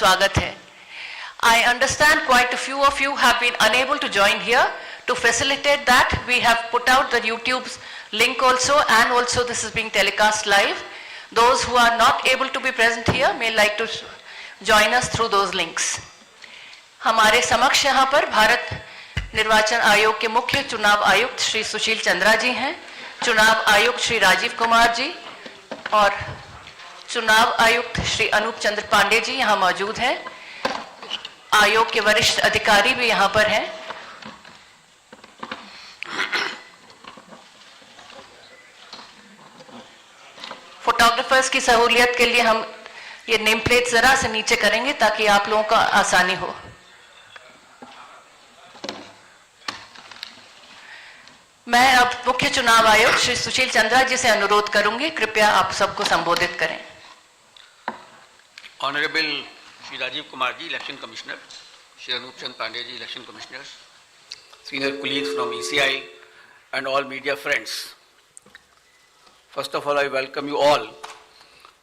स्वागत है. I understand quite a few of you have been unable to join here. To facilitate that, we have put out the YouTube's link also, and also this is being telecast live. Those who are not able to be present here may like to join us through those links. हमारे समक्ष यहाँ पर भारत निर्वाचन आयोग के मुख्य चुनाव आयुक्त श्री सुशील चंद्रा जी हैं, चुनाव आयुक्त श्री राजीव कुमार जी और चुनाव आयुक्त श्री अनूप चंद्र पांडे जी यहाँ मौजूद हैं. आयोग के वरिष्ठ अधिकारी भी यहाँ पर हैं. फोटोग्राफर्स की सहूलियत के लिए हम ये नेम प्लेट जरा से नीचे करेंगे ताकि आप लोगों का आसानी हो. मैं अब मुख्य चुनाव आयुक्त श्री सुशील चंद्रा जी से अनुरोध करूंगी, कृपया आप सबको संबोधित करें. Honourable Shri Rajiv Kumar ji, election commissioner, Shri Anup Chand Pandey ji, election commissioner, senior colleagues from ECI and all media friends. First of all, I welcome you all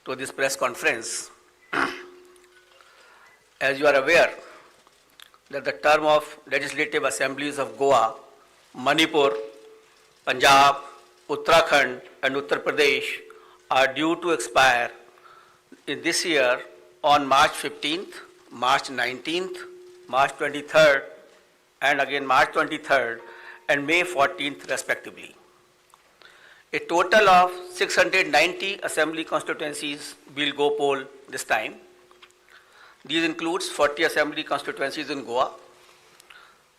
to this press conference. As you are aware that the term of legislative assemblies of Goa, Manipur, Punjab, Uttarakhand and Uttar Pradesh are due to expire in this year on March 15th, March 19th, March 23rd and again March 23rd and May 14th respectively. A total of 690 assembly constituencies will go poll this time. These includes 40 assembly constituencies in Goa,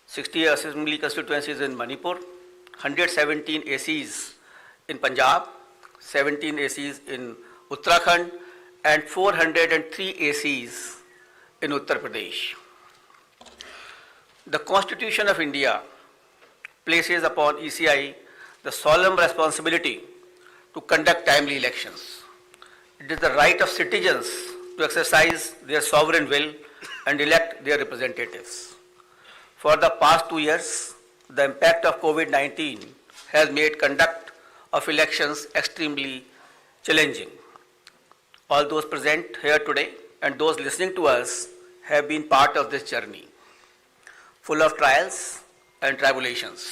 60 assembly constituencies in Manipur, 117 ACs in Punjab, 17 ACs in Uttarakhand and 403 ACs in Uttar Pradesh. The Constitution of India places upon ECI the solemn responsibility to conduct timely elections. It is the right of citizens to exercise their sovereign will and elect their representatives. For the past 2 years, the impact of COVID-19 has made conduct of elections extremely challenging. All those present here today and those listening to us have been part of this journey, full of trials and tribulations.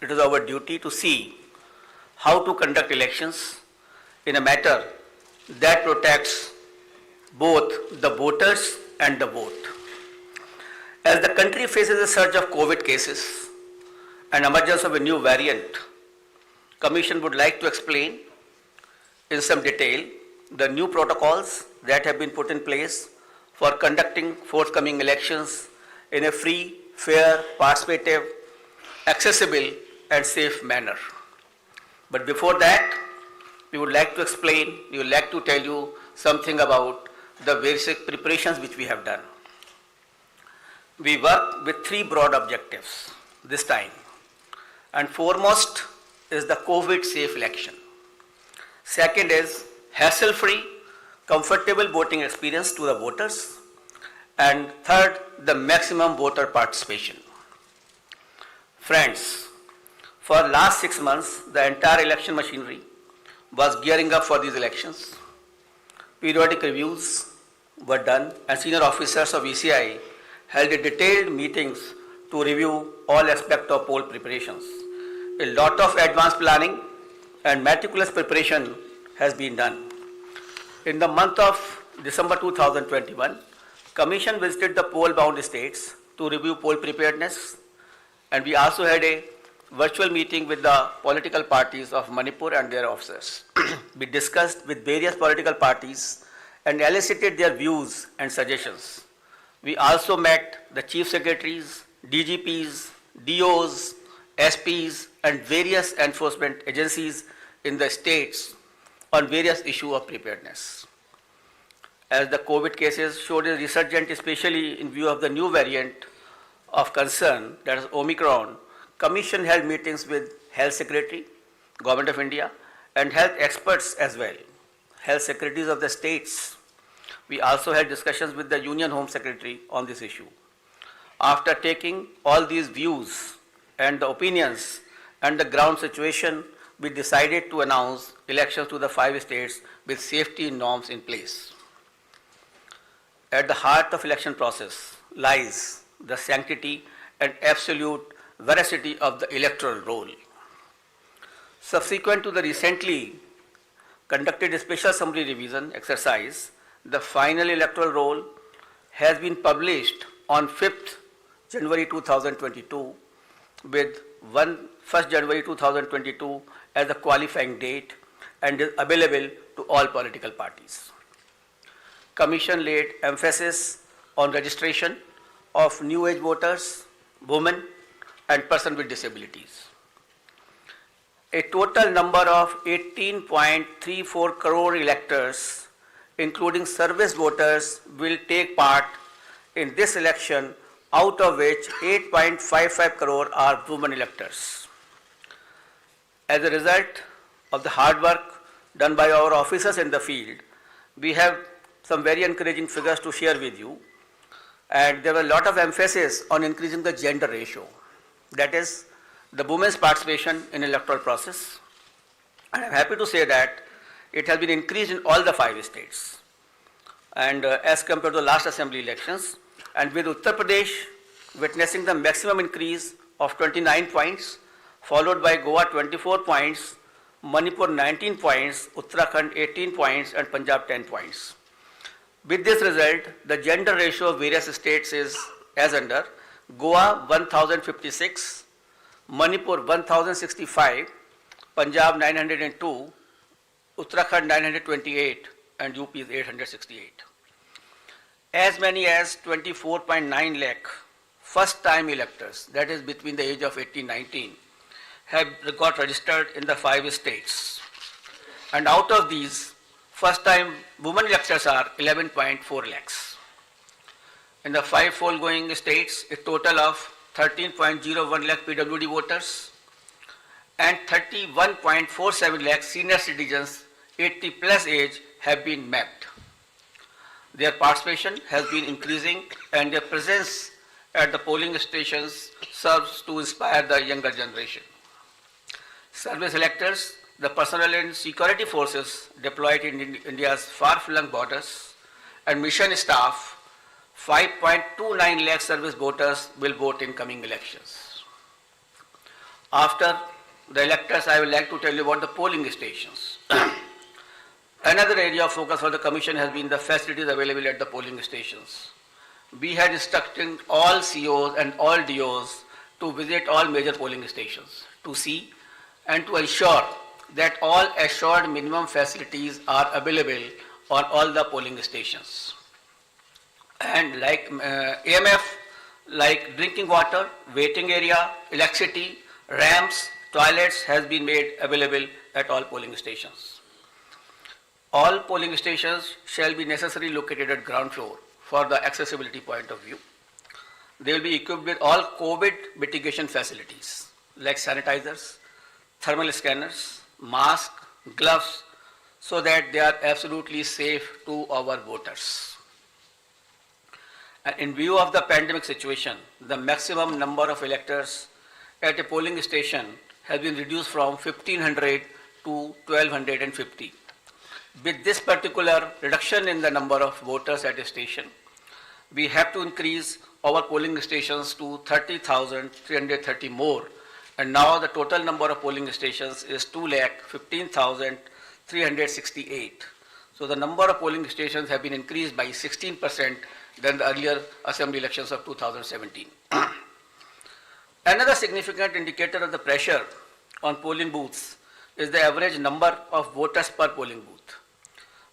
It is our duty to see how to conduct elections in a manner that protects both the voters and the vote. As the country faces a surge of COVID cases and emergence of a new variant, Commission would like to explain in some detail the new protocols that have been put in place for conducting forthcoming elections in a free, fair, participative, accessible and safe manner. But before that, we would like to tell you something about the basic preparations which we have done. We work with 3 broad objectives this time, and foremost is the COVID safe election. Second is hassle-free, comfortable voting experience to the voters, and third, the maximum voter participation. Friends, for last 6 months, the entire election machinery was gearing up for these elections. Periodic reviews were done and senior officers of ECI held a detailed meetings to review all aspects of poll preparations. A lot of advanced planning and meticulous preparation has been done. In the month of December 2021, Commission visited the poll-bound states to review poll preparedness, and we also had a virtual meeting with the political parties of Manipur and their officers. We discussed with various political parties and elicited their views and suggestions. We also met the chief secretaries, DGPs, DOs, SPs and various enforcement agencies in the states on various issues of preparedness. As the COVID cases showed a resurgence, especially in view of the new variant of concern, that is Omicron, Commission held meetings with Health Secretary, Government of India, and health experts as well, health secretaries of the states. We also had discussions with the Union Home Secretary on this issue. After taking all these views and the opinions and the ground situation, we decided to announce elections to the 5 states with safety norms in place. At the heart of election process lies the sanctity and absolute veracity of the electoral roll. Subsequent to the recently conducted special summary revision exercise, the final electoral roll has been published on 5th January 2022 with 1st January 2022 as the qualifying date and is available to all political parties. Commission laid emphasis on registration of new age voters, women and persons with disabilities. A total number of 18.34 crore electors, including service voters, will take part in this election, out of which 8.55 crore are women electors. As a result of the hard work done by our officers in the field, we have some very encouraging figures to share with you. And there was a lot of emphasis on increasing the gender ratio. That is, the women's participation in electoral process. And I'm happy to say that it has been increased in all the 5 states. And as compared to the last assembly elections, and with Uttar Pradesh witnessing the maximum increase of 29 points, followed by Goa 24 points, Manipur 19 points, Uttarakhand 18 points, and Punjab 10 points. With this result, the gender ratio of various states is as under: Goa 1056, Manipur 1065, Punjab 902, Uttarakhand 928, and UP is 868. As many as 24.9 lakh first-time electors, that is between the age of 18-19, have got registered in the 5 states. And out of these, first-time women electors are 11.4 lakhs. In the 5 foregoing states, a total of 13.01 lakh PWD voters and 31.47 lakh senior citizens 80 plus age have been mapped. Their participation has been increasing and their presence at the polling stations serves to inspire the younger generation. Service electors, the personnel and security forces deployed in India's far-flung borders, and mission staff, 5.29 lakh service voters will vote in coming elections. After the electors, I would like to tell you about the polling stations. Another area of focus for the Commission has been the facilities available at the polling stations. We had instructed all COs and all DOs to visit all major polling stations to see and to ensure that all assured minimum facilities are available on all the polling stations. And like AMF, like drinking water, waiting area, electricity, ramps, toilets has been made available at all polling stations. All polling stations shall be necessarily located at ground floor for the accessibility point of view. They will be equipped with all COVID mitigation facilities like sanitizers, thermal scanners, masks, gloves, so that they are absolutely safe to our voters. And in view of the pandemic situation, the maximum number of electors at a polling station has been reduced from 1,500 to 1,250. With this particular reduction in the number of voters at a station, we have to increase our polling stations to 30,330 more. And now the total number of polling stations is 2,15,368. So the number of polling stations have been increased by 16% than the earlier assembly elections of 2017. Another significant indicator of the pressure on polling booths is the average number of voters per polling booth.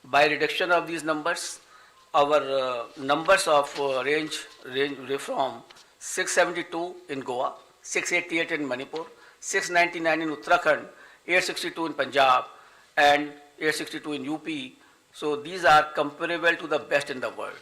By reduction of these numbers, our numbers of range from 672 in Goa, 688 in Manipur, 699 in Uttarakhand, 862 in Punjab, and 862 in UP. So these are comparable to the best in the world.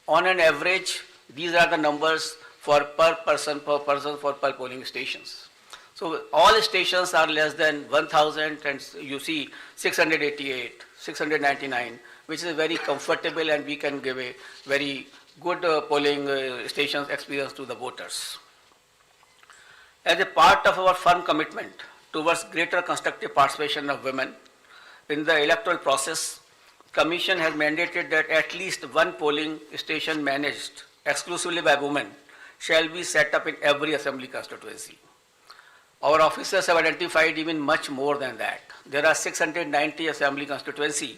On an average, these are the numbers for per person for per polling stations. So all stations are less than 1,000, and you see 688, 699, which is very comfortable, and we can give a very good polling stations experience to the voters. As a part of our firm commitment towards greater constructive participation of women in the electoral process, Commission has mandated that at least one polling station managed exclusively by women shall be set up in every assembly constituency. Our officers have identified even much more than that. There are 690 assembly constituency,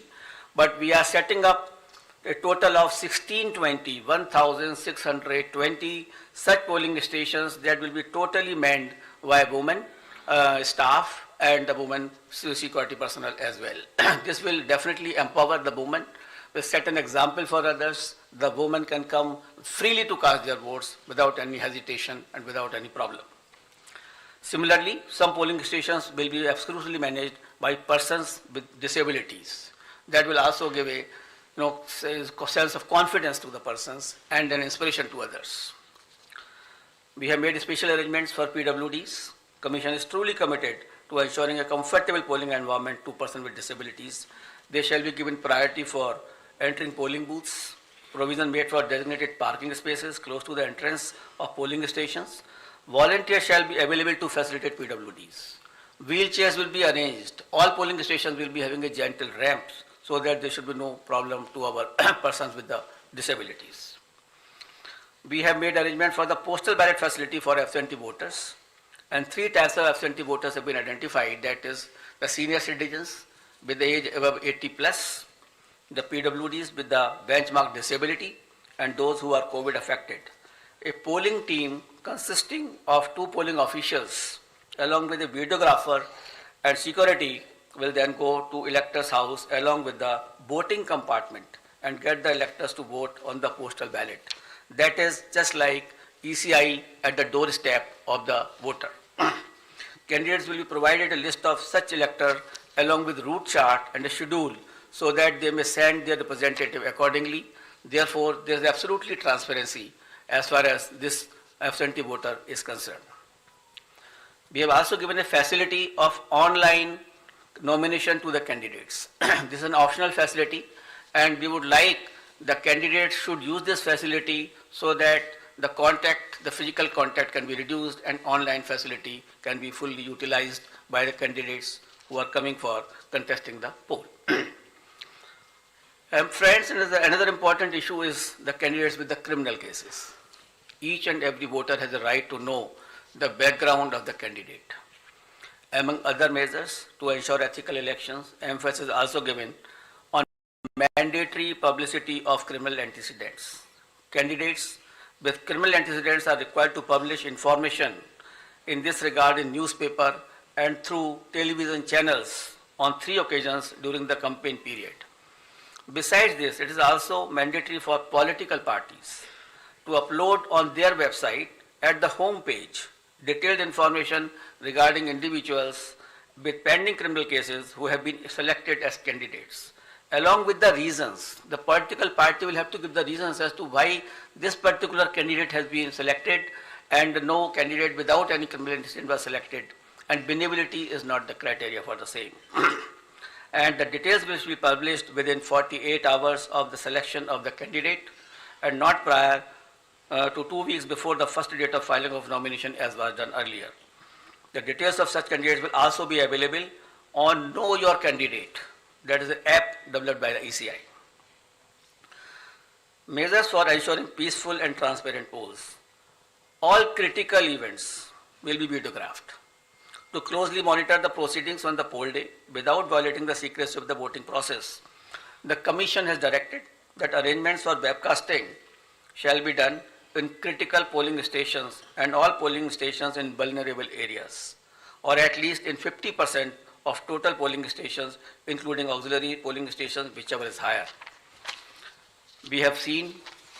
but we are setting up a total of 1,620 such polling stations that will be totally manned by women staff and the women security personnel as well. This will definitely empower the women, will set an example for others. The women can come freely to cast their votes without any hesitation and without any problem. Similarly, some polling stations will be exclusively managed by persons with disabilities. That will also give a sense of confidence to the persons and an inspiration to others. We have made special arrangements for PWDs. Commission is truly committed to ensuring a comfortable polling environment to persons with disabilities. They shall be given priority for entering polling booths, provision made for designated parking spaces close to the entrance of polling stations. Volunteers shall be available to facilitate PWDs. Wheelchairs will be arranged. All polling stations will be having a gentle ramps so that there should be no problem to our persons with the disabilities. We have made arrangement for the postal ballot facility for absentee voters, and 3 types of absentee voters have been identified. That is the senior citizens with the age above 80 plus, the PWDs with the benchmark disability, and those who are COVID affected. A polling team consisting of 2 polling officials along with a videographer and security will then go to electors' house along with the voting compartment and get the electors to vote on the postal ballot. That is just like ECI at the doorstep of the voter. Candidates will be provided a list of such electors along with route chart and a schedule so that they may send their representative accordingly. Therefore, there is absolutely transparency as far as this absentee voter is concerned. We have also given a facility of online nomination to the candidates. This is an optional facility, and we would like the candidates should use this facility so that the physical contact can be reduced and online facility can be fully utilized by the candidates who are coming for contesting the poll. Friends, another important issue is the candidates with the criminal cases. Each and every voter has a right to know the background of the candidate. Among other measures to ensure ethical elections, emphasis is also given on mandatory publicity of criminal antecedents. Candidates with criminal antecedents are required to publish information in this regard in newspaper and through television channels on 3 occasions during the campaign period. Besides this, it is also mandatory for political parties to upload on their website at the home page detailed information regarding individuals with pending criminal cases who have been selected as candidates. Along with the reasons, the political party will have to give the reasons as to why this particular candidate has been selected and no candidate without any criminal antecedent was selected, and winnability is not the criteria for the same. And the details will be published within 48 hours of the selection of the candidate and not prior to 2 weeks before the first date of filing of nomination as was done earlier. The details of such candidates will also be available on Know Your Candidate. That is an app developed by the ECI. Measures for ensuring peaceful and transparent polls. All critical events will be videographed to closely monitor the proceedings on the poll day without violating the secrecy of the voting process. The Commission has directed that arrangements for webcasting shall be done in critical polling stations and all polling stations in vulnerable areas, or at least in 50% of total polling stations, including auxiliary polling stations, whichever is higher. We have seen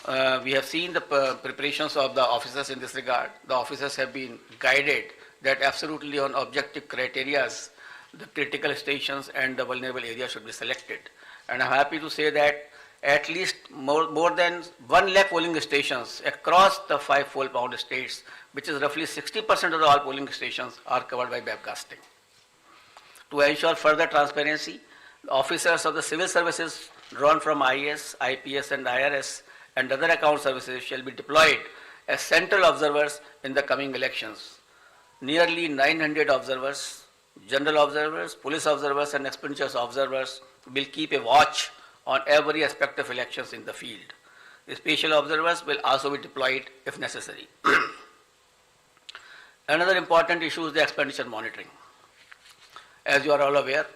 the preparations of the officers in this regard. The officers have been guided that absolutely on objective criteria, the critical stations and the vulnerable areas should be selected. And I'm happy to say that at least more than 1 lakh polling stations across the 5 fold-pound states, which is roughly 60% of all polling stations, are covered by webcasting. To ensure further transparency, the officers of the civil services drawn from IAS, IPS and IRS and other account services shall be deployed as central observers in the coming elections. Nearly 900 observers, general observers, police observers and expenditures observers will keep a watch on every aspect of elections in the field. The special observers will also be deployed if necessary. Another important issue is the expenditure monitoring. As you are all aware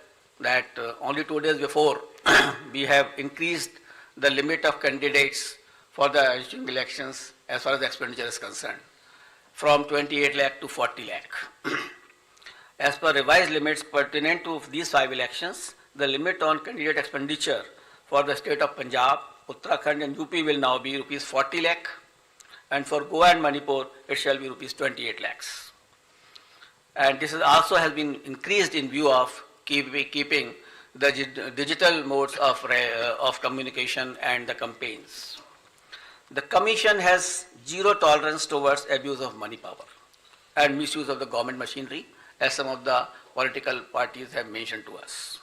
that only 2 days before we have increased the limit of candidates for the ensuing elections as far as the expenditure is concerned from 28 lakh to 40 lakh. As per revised limits pertinent to these 5 elections, the limit on candidate expenditure for the state of Punjab, Uttarakhand and UP will now be rupees 40 lakh, and for Goa and Manipur it shall be rupees 28 lakhs. And this is also has been increased in view of keeping the digital modes of communication and the campaigns. The Commission has zero tolerance towards abuse of money power and misuse of the government machinery, as some of the political parties have mentioned to us.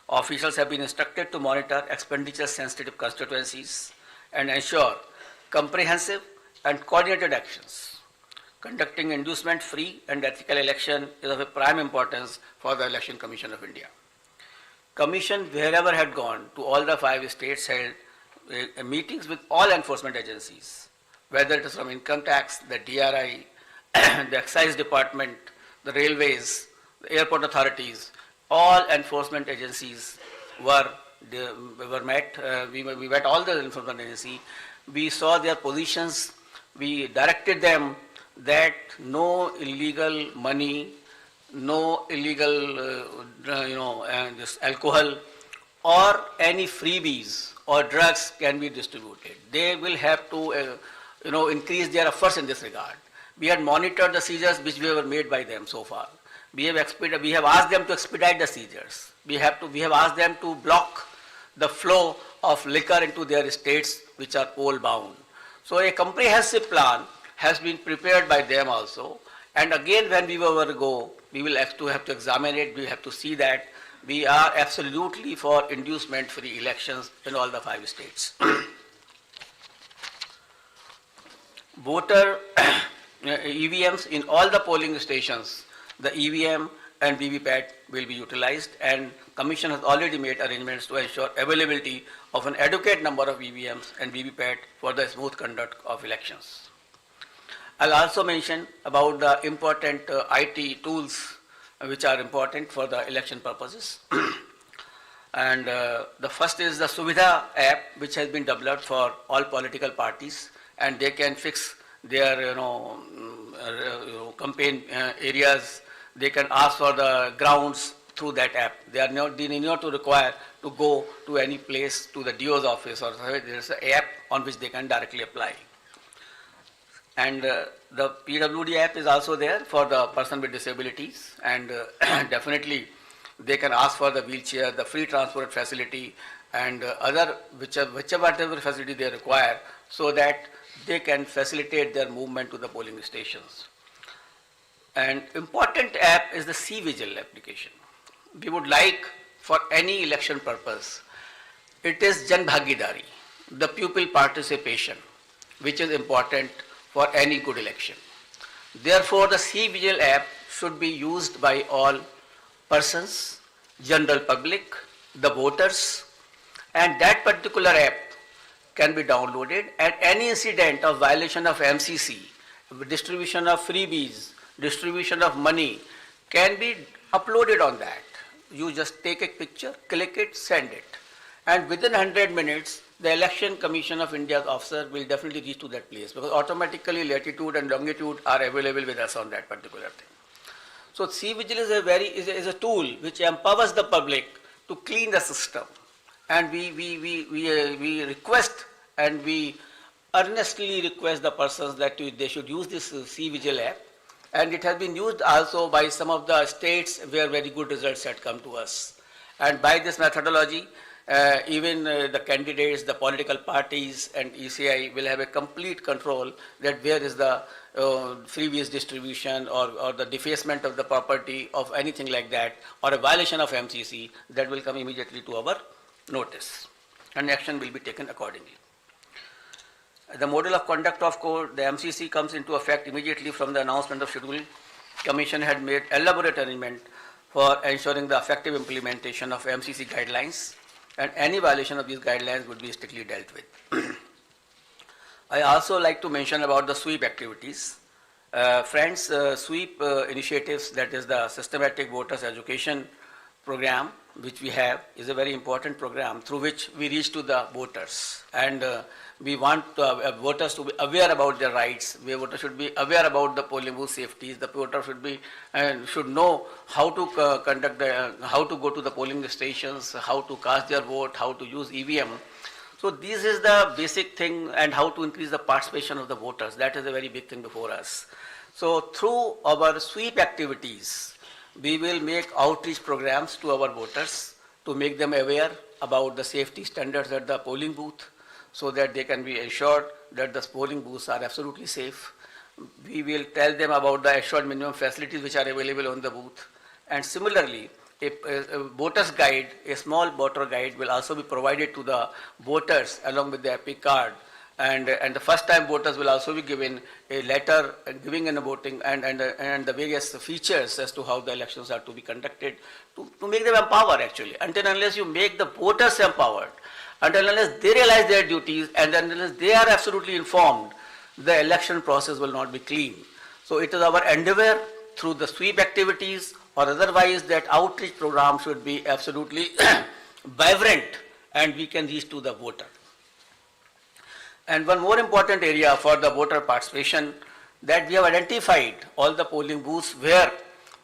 Officials have been instructed to monitor expenditure-sensitive constituencies and ensure comprehensive and coordinated actions. Conducting inducement-free and ethical election is of a prime importance for the Election Commission of India. Commission, wherever had gone, to all the 5 states held meetings with all enforcement agencies, whether it is from income tax, the DRI, the excise department, the railways, the airport authorities, all enforcement agencies were met. We met all the enforcement agencies. We saw their positions. We directed them that no illegal money, no illegal, this alcohol or any freebies or drugs can be distributed. They will have to, increase their efforts in this regard. We had monitored the seizures which were made by them so far. We have asked them to expedite the seizures. We have asked them to block the flow of liquor into their states which are poll bound. So a comprehensive plan has been prepared by them also. And again, when we will go, we will have to examine it. We have to see that we are absolutely for inducement-free elections in all the 5 states. Voter EVMs in all the polling stations, the EVM and VVPAT will be utilized, and Commission has already made arrangements to ensure availability of an adequate number of EVMs and VVPAT for the smooth conduct of elections. I'll also mention about the important IT tools which are important for the election purposes. And the first is the Suvidha app, which has been developed for all political parties, and they can fix their campaign areas. They can ask for the grounds through that app. They need not to require to go to any place, to the DO's office, or there is an app on which they can directly apply. And the PWD app is also there for the person with disabilities, and definitely they can ask for the wheelchair, the free transport facility, and other whichever facility they require, so that they can facilitate their movement to the polling stations. An important app is the C-Vigil application. We would like, for any election purpose, it is Jan Bhagidari, the pupil participation, which is important for any good election. Therefore, the C-Vigil app should be used by all persons, general public, the voters, and that particular app can be downloaded, and any incident of violation of MCC, distribution of freebies, distribution of money can be uploaded on that. You just take a picture, click it, send it. And within 100 minutes, the Election Commission of India's officer will definitely reach to that place, because automatically latitude and longitude are available with us on that particular thing. So C-Vigil is a tool which empowers the public to clean the system. And we request and we earnestly request the persons that they should use this C-Vigil app. And it has been used also by some of the states where very good results had come to us. And by this methodology, even the candidates, the political parties and ECI will have a complete control that where is the freebies distribution or the defacement of the property of anything like that, or a violation of MCC, that will come immediately to our notice, and action will be taken accordingly. The model of conduct of court, the MCC, comes into effect immediately from the announcement of schedule. Commission had made elaborate arrangement for ensuring the effective implementation of MCC guidelines. and any violation of these guidelines would be strictly dealt with. I also like to mention about the sweep activities. Friends, sweep initiatives, that is the systematic voters education program which we have, is a very important program through which we reach to the voters, and we want voters to be aware about their rights. Voters should be aware about the polling booth safeties. The voter should be should know how to how to go to the polling stations, how to cast their vote, how to use EVM. So this is the basic thing, and how to increase the participation of the voters. That is a very big thing before us. So through our sweep activities, we will make outreach programs to our voters to make them aware about the safety standards at the polling booth, so that they can be assured that the polling booths are absolutely safe. We will tell them about the assured minimum facilities which are available on the booth. And similarly, a voter's guide, a small voter guide, will also be provided to the voters along with the EPIC card. And the first time voters will also be given a letter giving in a voting and the various features as to how the elections are to be conducted, to make them empowered actually. Until unless you make the voters empowered, until unless they realize their duties, and unless they are absolutely informed, the election process will not be clean. So it is our endeavor through the sweep activities or otherwise that outreach program should be absolutely vibrant and we can reach to the voter. And one more important area for the voter participation, that we have identified all the polling booths where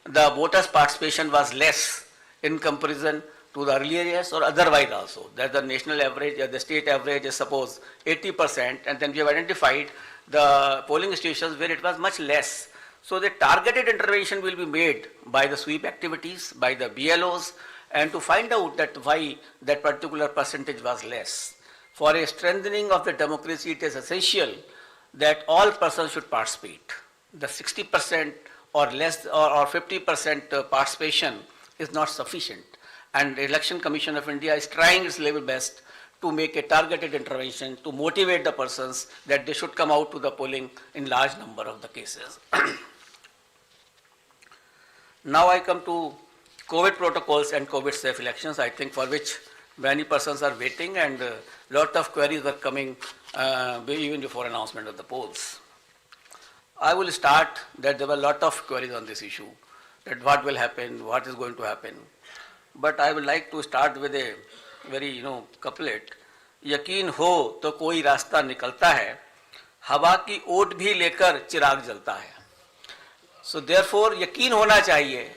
the voters' participation was less in comparison to the earlier years or otherwise also. That the national average or the state average is suppose 80%, and then we have identified the polling stations where it was much less. So the targeted intervention will be made by the sweep activities, by the BLOs, and to find out that why that particular percentage was less. For a strengthening of the democracy, it is essential that all persons should participate. The 60% or less or 50% participation is not sufficient. And the Election Commission of India is trying its level best to make a targeted intervention to motivate the persons that they should come out to the polling in large number of the cases. Now I come to COVID protocols and COVID safe elections, I think for which many persons are waiting, and lot of queries are coming even before announcement of the polls. I will start that there were a lot of queries on this issue, that what will happen, what is going to happen. But I would like to start with a very couplet. यकीन हो तो कोई रास्ता निकलता है, हवा की ओट भी लेकर चिराग जलता है. So therefore यकीन होना चाहिए.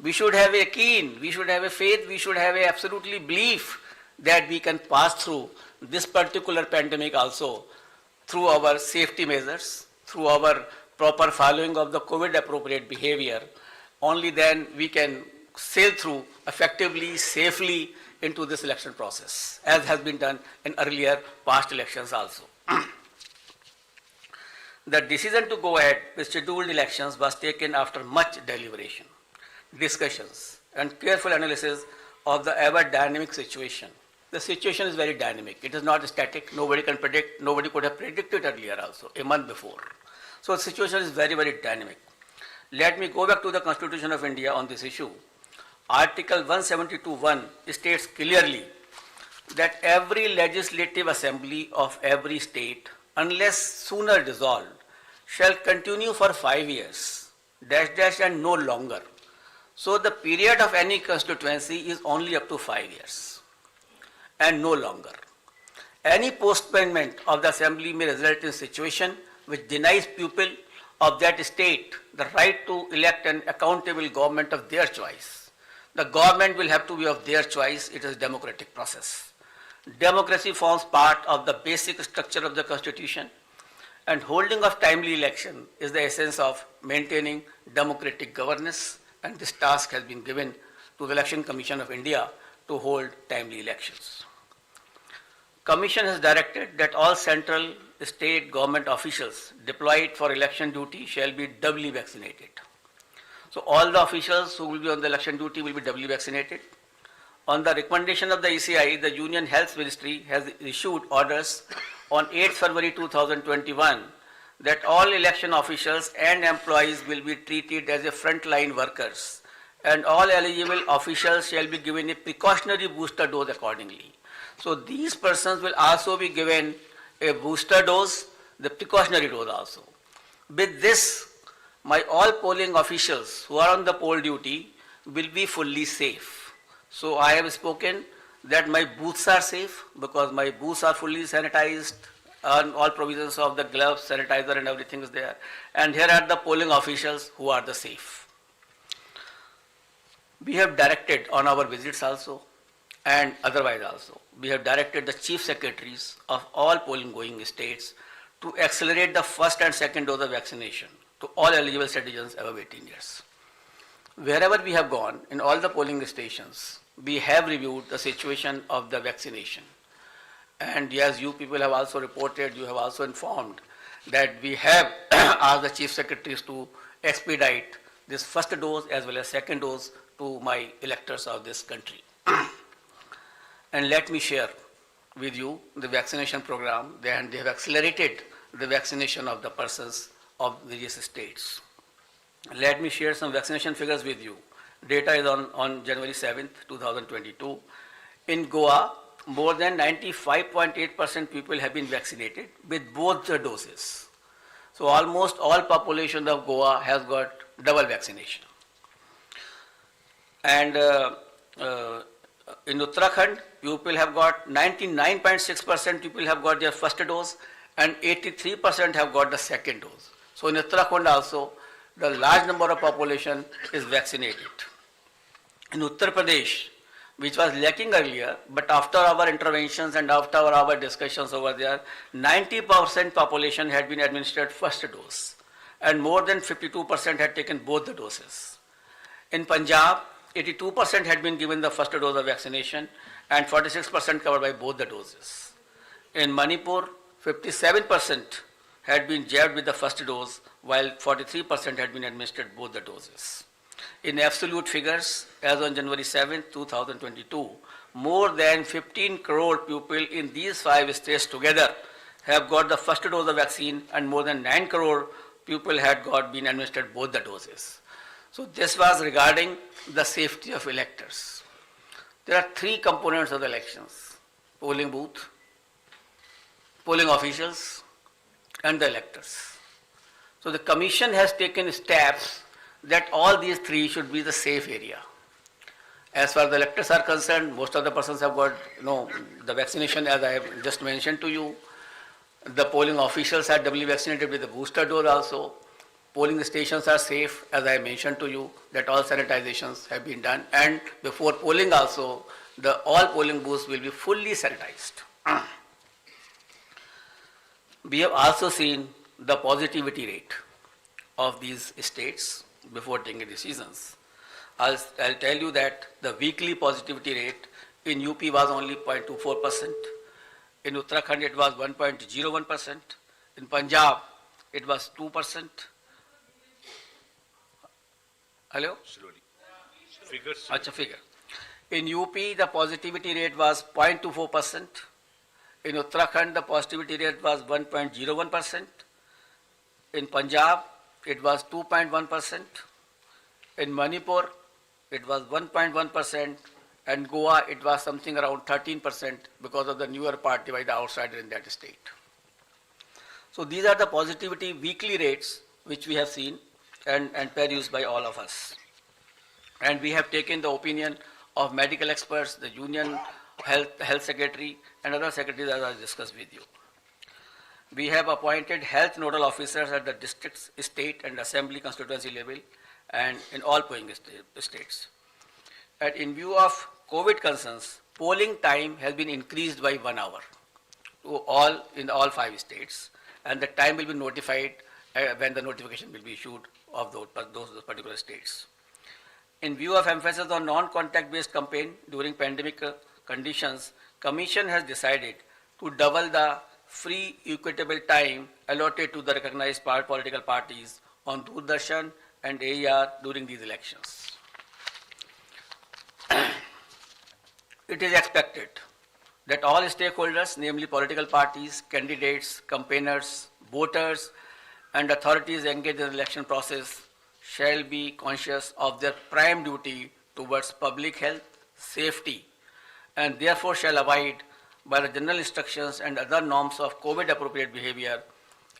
We should have a yaqeen, we should have a faith, we should have a absolutely belief that we can pass through this particular pandemic also through our safety measures, through our proper following of the COVID appropriate behavior. Only then we can sail through effectively, safely into this election process, as has been done in earlier past elections also. The decision to go ahead with scheduled elections was taken after much deliberation, discussions, and careful analysis of the ever dynamic situation. The situation is very dynamic. It is not static. Nobody can predict. Nobody could have predicted earlier also, a month before. So the situation is very, very dynamic. Let me go back to the Constitution of India on this issue. Article 172(1) states clearly that every legislative assembly of every state, unless sooner dissolved, shall continue for 5 years, and no longer. So the period of any constituency is only up to 5 years and no longer. Any postponement of the assembly may result in a situation which denies people of that state the right to elect an accountable government of their choice. The government will have to be of their choice. It is a democratic process. Democracy forms part of the basic structure of the Constitution, and holding of timely election is the essence of maintaining democratic governance, and this task has been given to the Election Commission of India to hold timely elections. Commission has directed that all central state government officials deployed for election duty shall be doubly vaccinated. So all the officials who will be on the election duty will be doubly vaccinated. On the recommendation of the ECI, the Union Health Ministry has issued orders on 8th February 2021 that all election officials and employees will be treated as a frontline workers and all eligible officials shall be given a precautionary booster dose accordingly. So these persons will also be given a booster dose, the precautionary dose also. With this, my all polling officials who are on the poll duty will be fully safe. So I have spoken that my booths are safe because my booths are fully sanitized, and all provisions of the gloves, sanitizer and everything is there. And here are the polling officials who are the safe. We have directed on our visits also and otherwise also, we have directed the chief secretaries of all polling going states to accelerate the first and second dose of vaccination to all eligible citizens above 18 years. Wherever we have gone, in all the polling stations, we have reviewed the situation of the vaccination. And as you people have also reported, you have also informed that we have asked the chief secretaries to expedite this first dose as well as second dose to my electors of this country. And let me share with you the vaccination program, and they have accelerated the vaccination of the persons of various states. Let me share some vaccination figures with you. Data is on January 7th, 2022. In Goa, more than 95.8% people have been vaccinated with both the doses. So almost all population of Goa has got double vaccination. And in Uttarakhand, people have got 99.6% people have got their first dose and 83% have got the second dose. So in Uttarakhand also, the large number of population is vaccinated. In Uttar Pradesh, which was lacking earlier, but after our interventions and after our discussions over there, 90% population had been administered first dose and more than 52% had taken both the doses. In Punjab, 82% had been given the first dose of vaccination and 46% covered by both the doses. In Manipur, 57% had been jabbed with the first dose while 43% had been administered both the doses. In absolute figures, as on January 7, 2022, more than 15 crore people in these 5 states together have got the first dose of vaccine and more than 9 crore people had been administered both the doses. So this was regarding the safety of electors. There are 3 components of the elections: polling booth, polling officials, and the electors. So the commission has taken steps that all these 3 should be the safe area. As far as the electors are concerned, most of the persons have got the vaccination, as I have just mentioned to you. The polling officials are doubly vaccinated with the booster dose also. Polling stations are safe, as I mentioned to you, that all sanitizations have been done. And before polling also, all polling booths will be fully sanitized. We have also seen the positivity rate of these states before taking decisions. I'll tell you that the weekly positivity rate in UP was only 0.24%. In Uttarakhand, it was 1.01%. In Punjab, it was 2%. Hello? Slowly. Figures. Acha, figure. In UP, the positivity rate was 0.24%. In Uttarakhand, the positivity rate was 1.01%. In Punjab, it was 2.1%. In Manipur, it was 1.1%. And Goa, it was something around 13% because of the newer party by the outsider in that state. So these are the positivity weekly rates which we have seen and perused by all of us. And we have taken the opinion of medical experts, the Union Health Secretary and other secretaries, as I discussed with you. We have appointed health nodal officers at the district, state and assembly constituency level and in all polling states. And in view of COVID concerns, polling time has been increased by 1 hour in all 5 states, and the time will be notified when the notification will be issued of those particular states. In view of emphasis on non-contact based campaign during pandemic conditions, Commission has decided to double the free equitable time allotted to the recognized political parties on Doordarshan and AER during these elections. It is expected that all stakeholders, namely political parties, candidates, campaigners, voters, and authorities engaged in the election process shall be conscious of their prime duty towards public health, safety, and therefore shall abide by the general instructions and other norms of COVID-appropriate behavior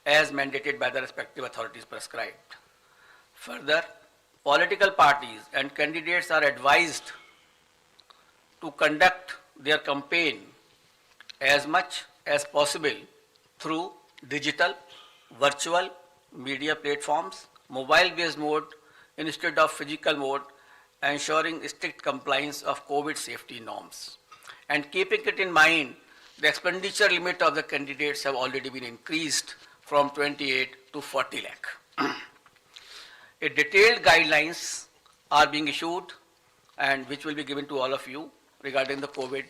as mandated by the respective authorities prescribed. Further, political parties and candidates are advised to conduct their campaign as much as possible through digital, virtual media platforms, mobile-based mode instead of physical mode, ensuring strict compliance of COVID safety norms. And keeping it in mind, the expenditure limit of the candidates have already been increased from 28 to 40 lakh. A detailed guidelines are being issued and which will be given to all of you regarding the COVID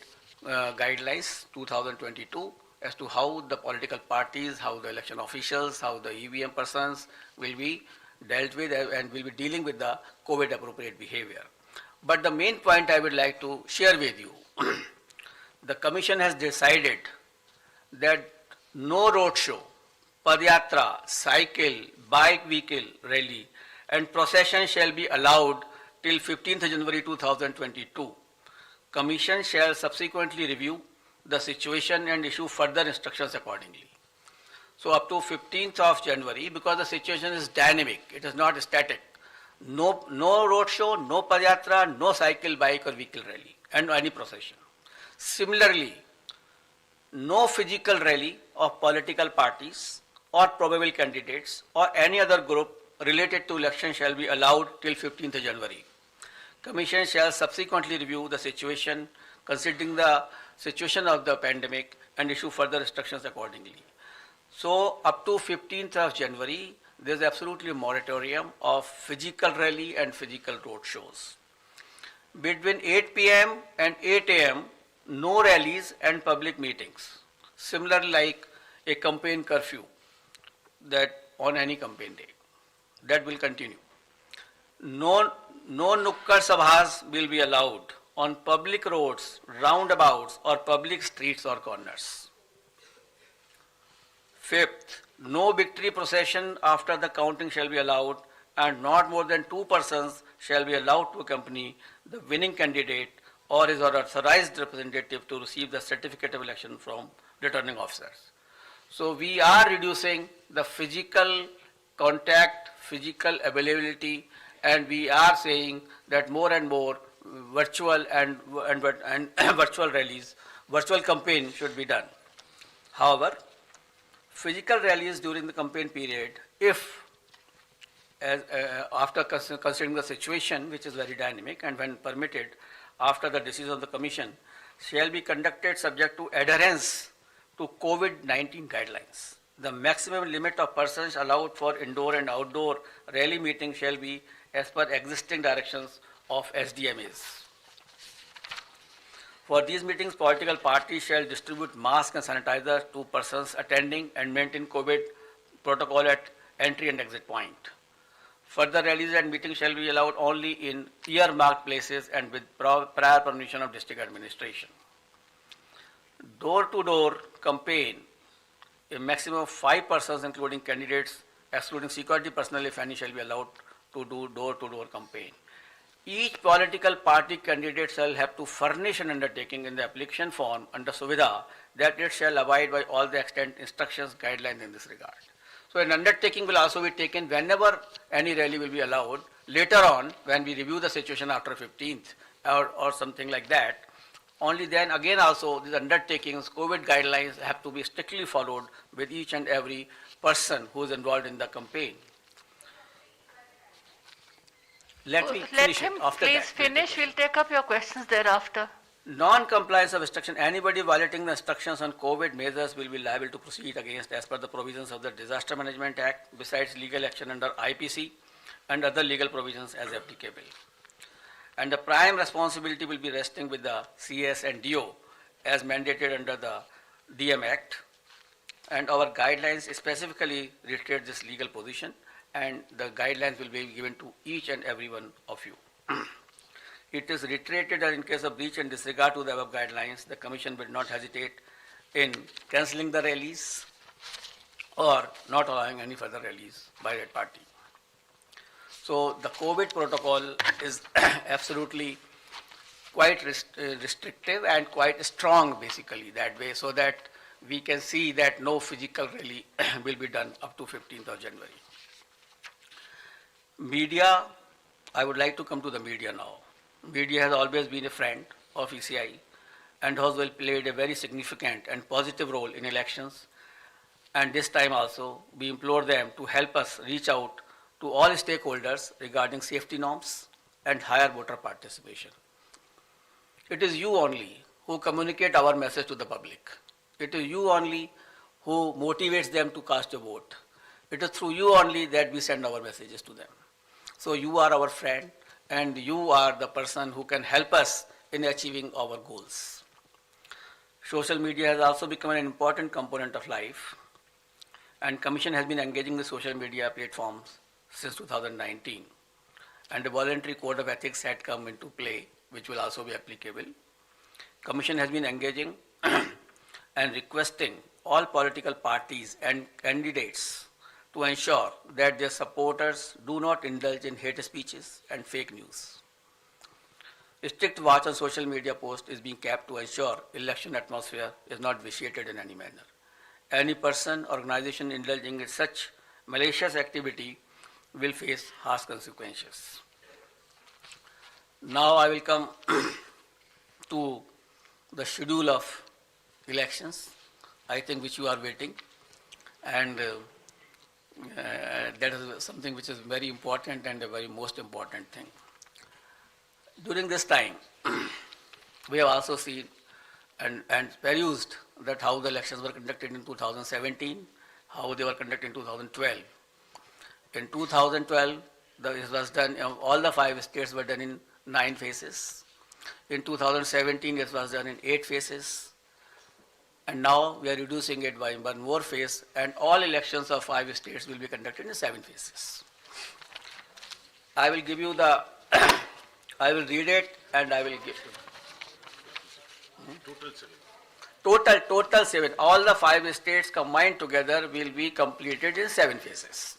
guidelines 2022 as to how the political parties, how the election officials, how the EVM persons will be dealt with and will be dealing with the COVID appropriate behavior. But the main point I would like to share with you, the Commission has decided that no road show, padyatra, cycle, bike vehicle rally and procession shall be allowed till 15th January 2022. Commission shall subsequently review the situation and issue further instructions accordingly. So up to 15th of January, because the situation is dynamic, it is not static. No road show, no padyatra, no cycle, bike or vehicle rally and any procession. Similarly, no physical rally of political parties or probable candidates or any other group related to election shall be allowed till 15th January. Commission shall subsequently review the situation considering the situation of the pandemic and issue further instructions accordingly. So up to 15th of January, there is absolutely a moratorium of physical rally and physical road shows. Between 8 p.m. and 8 a.m., no rallies and public meetings. Similarly, like a campaign curfew that on any campaign day. That will continue. No nukkad sabhas will be allowed on public roads, roundabouts or public streets or corners. Fifth, no victory procession after the counting shall be allowed and not more than 2 persons shall be allowed to accompany the winning candidate or his or authorized representative to receive the certificate of election from returning officers. So we are reducing the physical contact, physical availability, and we are saying that more and more virtual and virtual rallies, virtual campaign should be done. However, physical rallies during the campaign period, if after considering the situation, which is very dynamic, and when permitted after the decision of the Commission, shall be conducted subject to adherence to COVID-19 guidelines. The maximum limit of persons allowed for indoor and outdoor rally meeting shall be as per existing directions of SDMAs. For these meetings, political parties shall distribute masks and sanitizer to persons attending and maintain COVID protocol at entry and exit point. Further rallies and meetings shall be allowed only in earmarked places and with prior permission of district administration. Door-to-door campaign, a maximum of 5 persons including candidates, excluding security personnel if any, shall be allowed to do door-to-door campaign. Each political party candidate shall have to furnish an undertaking in the application form under Suvidha that it shall abide by all the extant instructions, guidelines in this regard. So an undertaking will also be taken whenever any rally will be allowed. Later on, when we review the situation after 15th or something like that, only then again also these undertakings, COVID guidelines have to be strictly followed with each and every person who is involved in the campaign. Let me finish him it. After please that, finish. We'll take up your questions thereafter. Non-compliance of instruction, anybody violating the instructions on COVID measures will be liable to proceed against as per the provisions of the Disaster Management Act, besides legal action under IPC and other legal provisions as applicable. And the prime responsibility will be resting with the CS and DO as mandated under the DM Act. And our guidelines specifically reiterate this legal position, and the guidelines will be given to each and every one of you. It is reiterated that in case of breach and disregard to the above guidelines, the Commission will not hesitate in cancelling the rallies or not allowing any further rallies by that party. So So the COVID protocol is absolutely quite restrictive and quite strong basically that way, so that we can see that no physical rally will be done up to 15th of January. Media, I would like to come to the media now. Media has always been a friend of ECI and has well played a very significant and positive role in elections. And this time also, we implore them to help us reach out to all stakeholders regarding safety norms and higher voter participation. It is you only who communicate our message to the public. It is you only who motivates them to cast a vote. It is through you only that we send our messages to them. So you are our friend and you are the person who can help us in achieving our goals. Social media has also become an important component of life, and Commission has been engaging the social media platforms since 2019, and a voluntary code of ethics had come into play, which will also be applicable. Commission has been engaging and requesting all political parties and candidates to ensure that their supporters do not indulge in hate speeches and fake news. A strict watch on social media posts is being kept to ensure election atmosphere is not vitiated in any manner. Any person or organization indulging in such malicious activity will face harsh consequences. Now I will come to the schedule of elections, I think which you are waiting, and that is something which is very important and a very most important thing. During this time, we have also seen and perused that how the elections were conducted in 2017, how they were conducted in 2012. In 2012, it was done, all the 5 states were done in 9 phases. In 2017, it was done in 8 phases. And now we are reducing it by 1 more phase, and all elections of 5 states will be conducted in 7 phases. I will give you the, I will read it and I will give you. Total 7. All the 5 states combined together will be completed in 7 phases.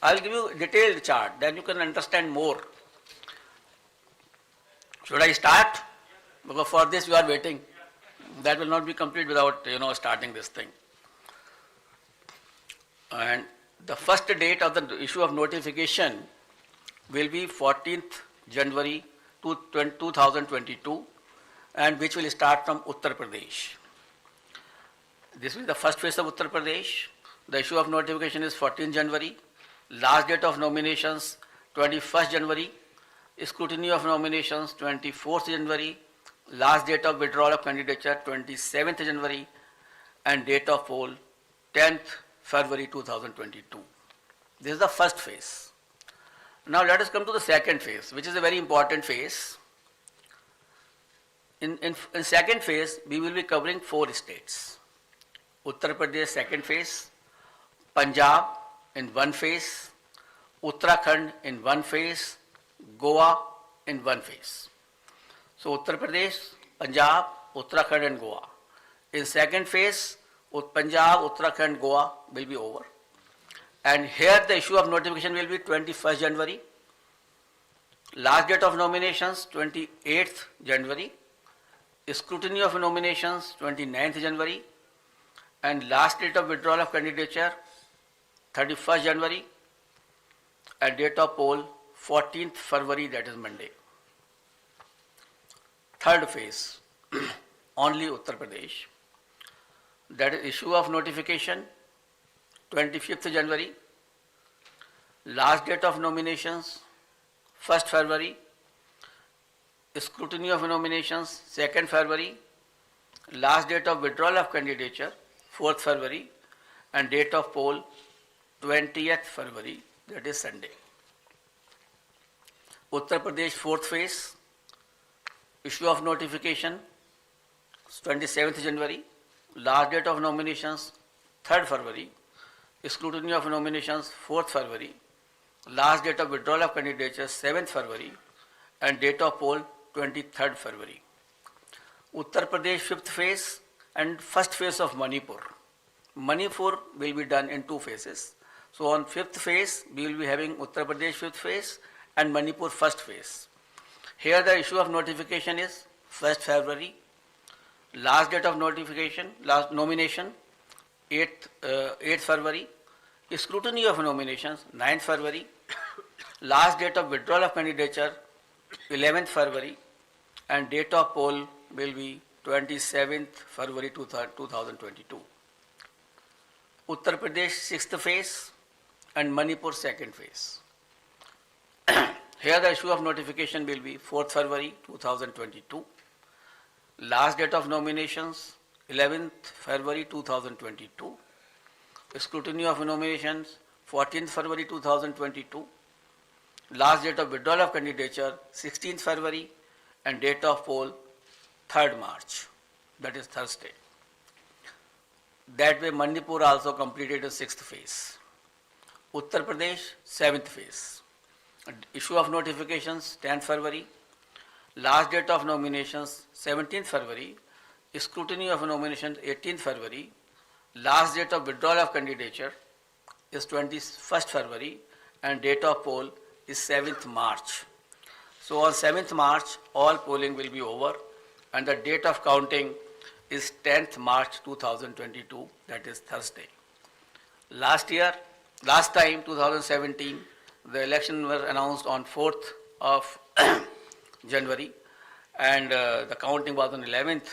I will give you a detailed chart, then you can understand more. Should I start? Because for this you are waiting. That will not be complete without starting this thing. And the first date of the issue of notification will be 14th January 2022, and which will start from Uttar Pradesh. This will be the first phase of Uttar Pradesh. The issue of notification is 14th January. Last date of nominations 21st January. Scrutiny of nominations 24th January. Last date of withdrawal of candidature 27th January, and date of poll 10th February 2022. This is the first phase. Now let us come to the second phase, which is a very important phase. In second phase, we will be covering 4 states. Uttar Pradesh second phase, Punjab in 1 phase, Uttarakhand in 1 phase, Goa in 1 phase. So Uttar Pradesh, Punjab, Uttarakhand and Goa. In second phase, Punjab, Uttarakhand, Goa will be over. And here the issue of notification will be 21st January. Last date of nominations 28th January. Scrutiny of nominations 29th January. And last date of withdrawal of candidature 31st January. And date of poll 14th February, that is Monday. Third phase, only Uttar Pradesh. That is issue of notification 25th January. Last date of nominations 1st February. Scrutiny of nominations 2nd February. Last date of withdrawal of candidature 4th February. And date of poll 20th February, that is Sunday. Uttar Pradesh 4th phase, issue of notification 27th January, last date of nominations 3rd February, scrutiny of nominations 4th February, last date of withdrawal of candidature 7th February, and date of poll 23rd February. Uttar Pradesh 5th phase and first phase of Manipur, Manipur will be done in 2 phases. So on 5th phase, we will be having Uttar Pradesh 5th phase and Manipur 1st phase. Here the issue of notification is 1st February. Last date of notification, last nomination, 8th February. Scrutiny of nominations, 9th February. Last date of withdrawal of candidature, 11th February. And date of poll will be 27th February 2022. Uttar Pradesh 6th phase and Manipur 2nd phase. Here the issue of notification will be 4th February 2022. Last date of nominations 11th February 2022. Scrutiny of nominations 14th February 2022. Last date of withdrawal of candidature 16th February and date of poll 3rd March, that is Thursday. That way Manipur also completed the 6th phase. Uttar Pradesh 7th phase. Issue of notifications 10th February. Last date of nominations 17th February. Scrutiny of nominations 18th February. Last date of withdrawal of candidature is 21st February and date of poll is 7th March. So on 7th March all polling will be over and the date of counting is 10th March 2022, that is Thursday. Last time 2017, the election was announced on 4th of January and the counting was on 11th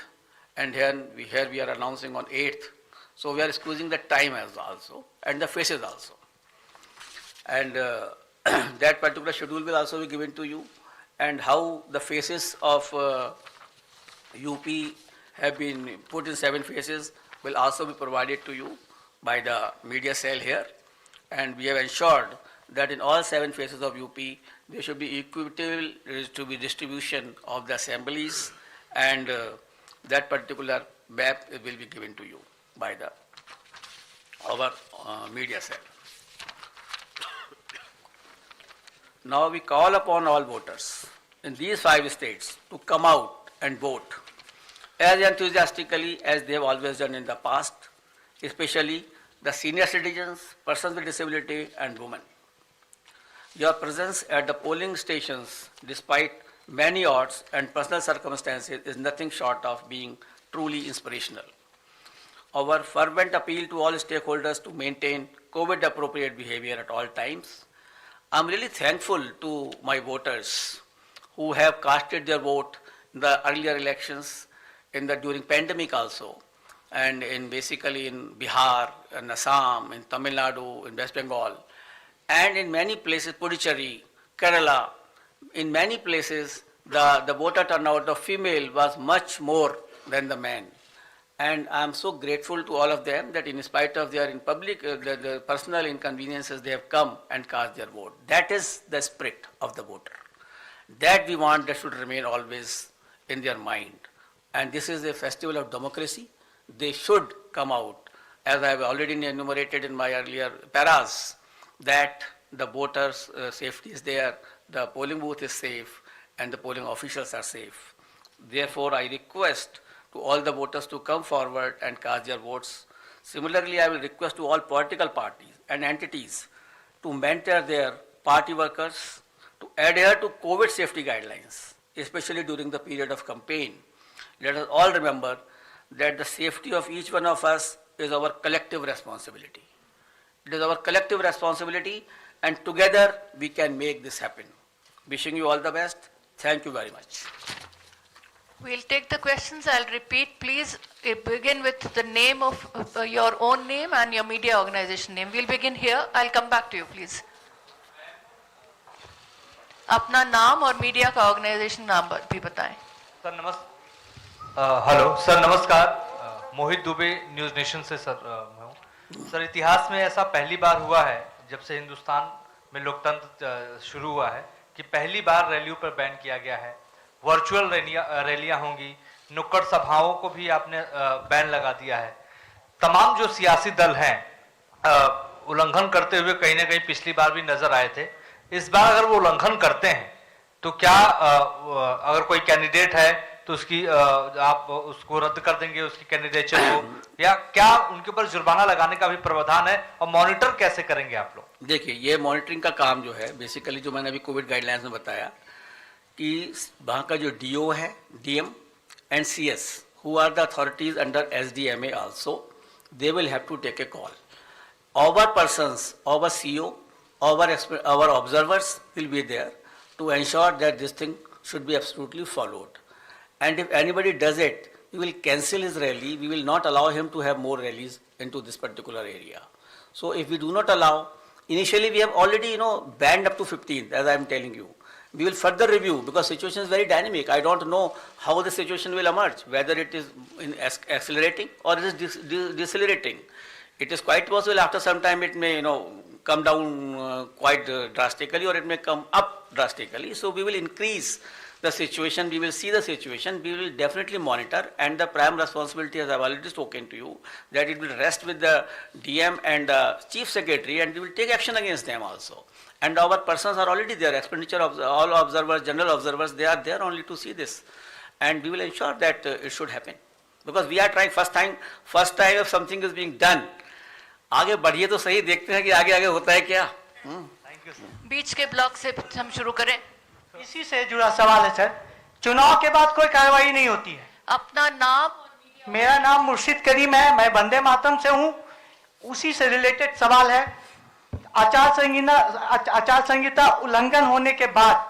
and here we are announcing on 8th. So we are squeezing the time as also and the phases also. And that particular schedule will also be given to you and how the phases of UP have been put in 7 phases will also be provided to you by the media cell here. And we have ensured that in all 7 phases of UP, there should be equitable distribution of the assemblies and that particular map will be given to you by our media cell. Now we call upon all voters in these 5 states to come out and vote as enthusiastically as they have always done in the past, especially the senior citizens, persons with disability and women. Your presence at the polling stations, despite many odds and personal circumstances, is nothing short of being truly inspirational. Our fervent appeal to all stakeholders to maintain COVID-appropriate behavior at all times. I'm really thankful to my voters who have casted their vote in the earlier elections, during pandemic also, and basically in Bihar, in Assam, in Tamil Nadu, in West Bengal, and in many places, Puducherry, Kerala, in many places the voter turnout of female was much more than the men. And I am so grateful to all of them that in spite of their the personal inconveniences, they have come and cast their vote. That is the spirit of the voter. That we want that should remain always in their mind. And this is a festival of democracy. They should come out, as I have already enumerated in my earlier paras, that the voters' safety is there, the polling booth is safe, and the polling officials are safe. Therefore, I request to all the voters to come forward and cast their votes. Similarly, I will request to all political parties and entities to mentor their party workers to adhere to COVID safety guidelines, especially during the period of campaign. Let us all remember that the safety of each one of us is our collective responsibility. It is our collective responsibility, and together we can make this happen. Wishing you all the best. Thank you very much. We'll take the questions. I'll repeat. Please begin with the name of your own name and your media organization name. We'll begin here. I'll come back to you, please. अपना नाम और media का organisation नाम भी बताएं। Sir hello sir, नमस्कार। मोहित Dubey, news nation से sir मैं हूँ। सर, इतिहास में ऐसा पहली बार हुआ है जब से हिंदुस्तान में लोकतंत्र शुरू हुआ है कि पहली बार रैलियों पर बैन किया गया है। वर्चुअल रैलियां होंगी, नुक्कड़ सभाओं को भी आपने बैन लगा दिया है। तमाम जो सियासी दल हैं उल्लंघन करते हुए कहीं ना कहीं पिछली बार भी नजर आए थे। इस बार अगर वो उल्लंघन करते हैं तो क्या अगर कोई कैंडिडेट है तो उसकी आप उसको रद्द कर देंगे उसकी कैंडिडेचर को, या क्या उनके ऊपर जुर्माना लगाने का भी प्रावधान है, और मॉनिटर कैसे करेंगे आप लोग? देखिए, ये मॉनिटरिंग का काम जो है बेसिकली, जो मैंने अभी कोविड गाइडलाइंस में बताया कि वहाँ का जो डीओ है, DM and CS, who are the authorities under SDMA also, they will have to take a call. Our persons, our CEO, our observers will be there to ensure that this thing should be absolutely followed. And if anybody does it, we will cancel his rally. We will not allow him to have more rallies into this particular area. So if we do not allow, initially we have already, banned up to 15, as I am telling you. We will further review because situation is very dynamic. I don't know how the situation will emerge, whether it is accelerating or it is decelerating. It is quite possible after some time it may, come down quite drastically, or it may come up drastically. So we will increase the situation, we will see the situation, we will definitely monitor, and the prime responsibility, as I have already spoken to you, that it will rest with the DM and the Chief Secretary, and we will take action against them also. And our persons are already there, expenditure of all observers, general observers, they are there only to see this. And we will ensure that it should happen. Because we are trying first time if something is being done, आगे बढ़िए तो सही, देखते हैं कि आगे आगे होता है क्या. Thank you sir. बीच के ब्लॉक से हम शुरू करें. इसी से जुड़ा सवाल है सर. चुनाव के बाद कोई कार्रवाई नहीं होती है. अपना नाम. मेरा नाम मुर्शिद करीम है, मैं वंदे मातरम से हूँ. उसी से रिलेटेड सवाल है. आचार संहिता उल्लंघन होने के बाद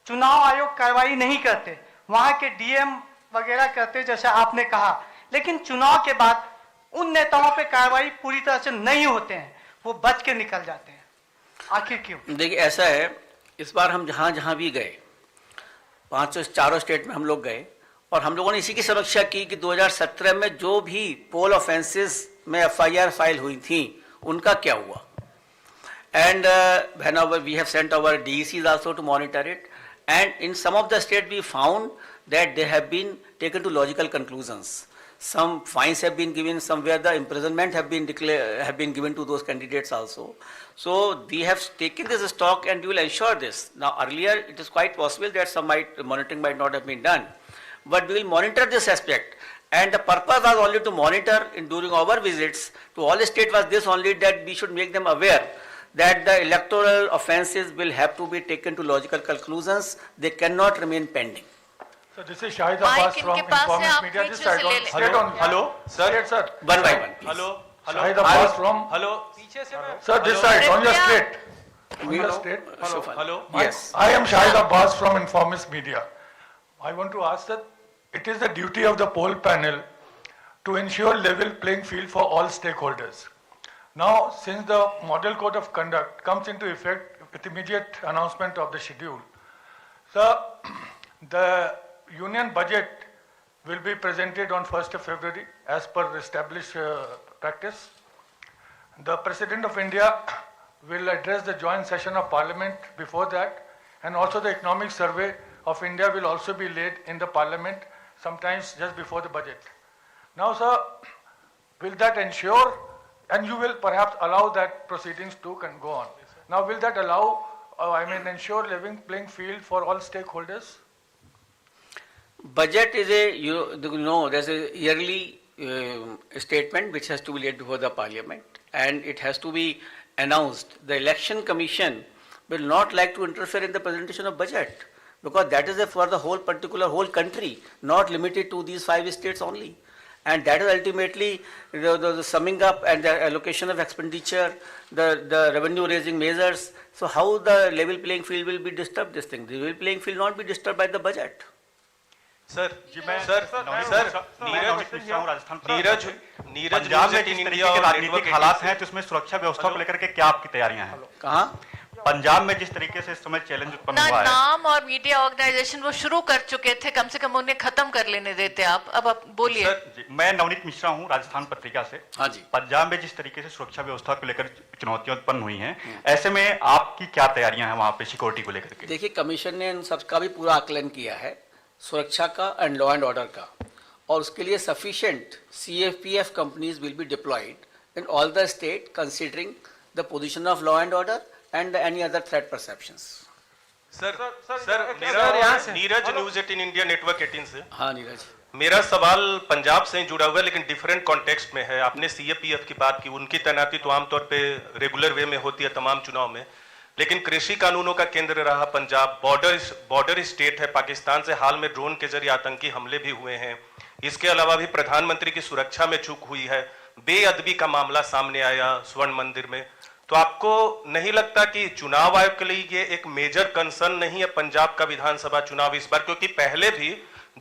चुनाव आयोग कार्रवाई नहीं करते, वहां के डीएम वगैरह करते जैसे आपने कहा, लेकिन चुनाव के बाद उन नेताओं पे कार्रवाई पूरी तरह से नहीं होते हैं, वो बच के निकल जाते हैं. आखिर क्यों? देखिए, ऐसा है, इस बार हम जहाँ जहाँ भी गए, 4 स्टेट में हम लोग गए, और हम लोगों ने इसी की समीक्षा की कि 2017 में जो भी पोल ऑफेंसेस में FIR फाइल हुई थी उनका क्या हुआ. And whenever we have sent our DECs also to monitor it, and in some of the states we found that they have been taken to logical conclusions. Some fines have been given, somewhere the imprisonment have been given to those candidates also. So we have taken this stock and we will ensure this. Now earlier it is quite possible that some monitoring might not have been done, but we will monitor this aspect. And the purpose was only to monitor during our visits to all the states was this only, that we should make them aware that the electoral offences will have to be taken to logical conclusions. They cannot remain pending. So this is Shahid Mike Abbas from इनके पास है, Informist आप Media. Beach This में side से ले on लें. state on. Hello, sir. State, sir. One by one, please. Hello. Shahid Abbas from. Hello. पीछे से मैं. Sir, this side on your Prithya. state. On your state. Hello. Yes. I am Shahid Abbas from Informist Media. I want to ask that it is the duty of the poll panel to ensure level playing field for all stakeholders. Now, since the Model Code of Conduct comes into effect with immediate announcement of the schedule, the union budget will be presented on 1st of February as per established practice. The President of India will address the joint session of Parliament before that, and also the economic survey of India will also be laid in the Parliament sometimes just before the budget. Now, sir, will that ensure, and you will perhaps allow that proceedings to can go on. Now, will that allow, ensure level playing field for all stakeholders? Budget is there's a yearly statement which has to be laid before the Parliament, and it has to be announced. The Election Commission will not like to interfere in the presentation of budget, because that is for the whole country, not limited to these 5 states only. And that is ultimately the summing up and the allocation of expenditure, the revenue raising measures. So how the level playing field will be disturbed, this thing? The level playing field not be disturbed by the budget. Sir Neeraj Punjab में जिस तरीके के राजनीतिक हालात हैं तो उसमें सुरक्षा व्यवस्था को लेकर के क्या आपकी तैयारियां हैं? कहाँ? पंजाब में जिस तरीके से इस समय चैलेंज उत्पन्न अपना हुआ है, नाम और मीडिया ऑर्गेनाइजेशन वो शुरू कर चुके थे, कम से कम उन्हें खत्म कर लेने देते आप. अब आप बोलिए. सर मैं नवनीत मिश्रा हूं, राजस्थान पत्रिका से. हाँ जी. पंजाब में जिस तरीके से सुरक्षा व्यवस्था को लेकर चुनौतियां उत्पन्न हुई हैं, ऐसे में आपकी क्या तैयारियां हैं वहां पे सिक्योरिटी को लेकर के? देखिए, कमीशन ने इन सबका भी पूरा आकलन किया है, सुरक्षा का एंड लॉ एंड ऑर्डर का, और उसके लिए sufficient CFPF companies will be diploid in all the state considering the position of law and order and any other threat perceptions. Sir मेरा नीरज न्यूज 18 इंडिया नेटवर्क 18 से। हाँ नीरज। मेरा सवाल पंजाब से ही जुड़ा हुआ है लेकिन डिफरेंट कॉन्टेक्स्ट में है। आपने सीएपीएफ की बात की, उनकी तैनाती तो आमतौर पे रेगुलर वे में होती है तमाम चुनाव में, लेकिन कृषि कानूनों का केंद्र रहा पंजाब, बॉर्डर स्टेट है पाकिस्तान से, हाल में ड्रोन के जरिए आतंकी हमले भी हुए हैं। इसके अलावा भी प्रधानमंत्री की सुरक्षा में चूक हुई है, बेअदबी का मामला सामने आया स्वर्ण मंदिर में। तो आपको नहीं लगता कि चुनाव आयोग के लिए ये एक मेजर कंसर्न नहीं है पंजाब का विधानसभा चुनाव इस बार, क्योंकि पहले भी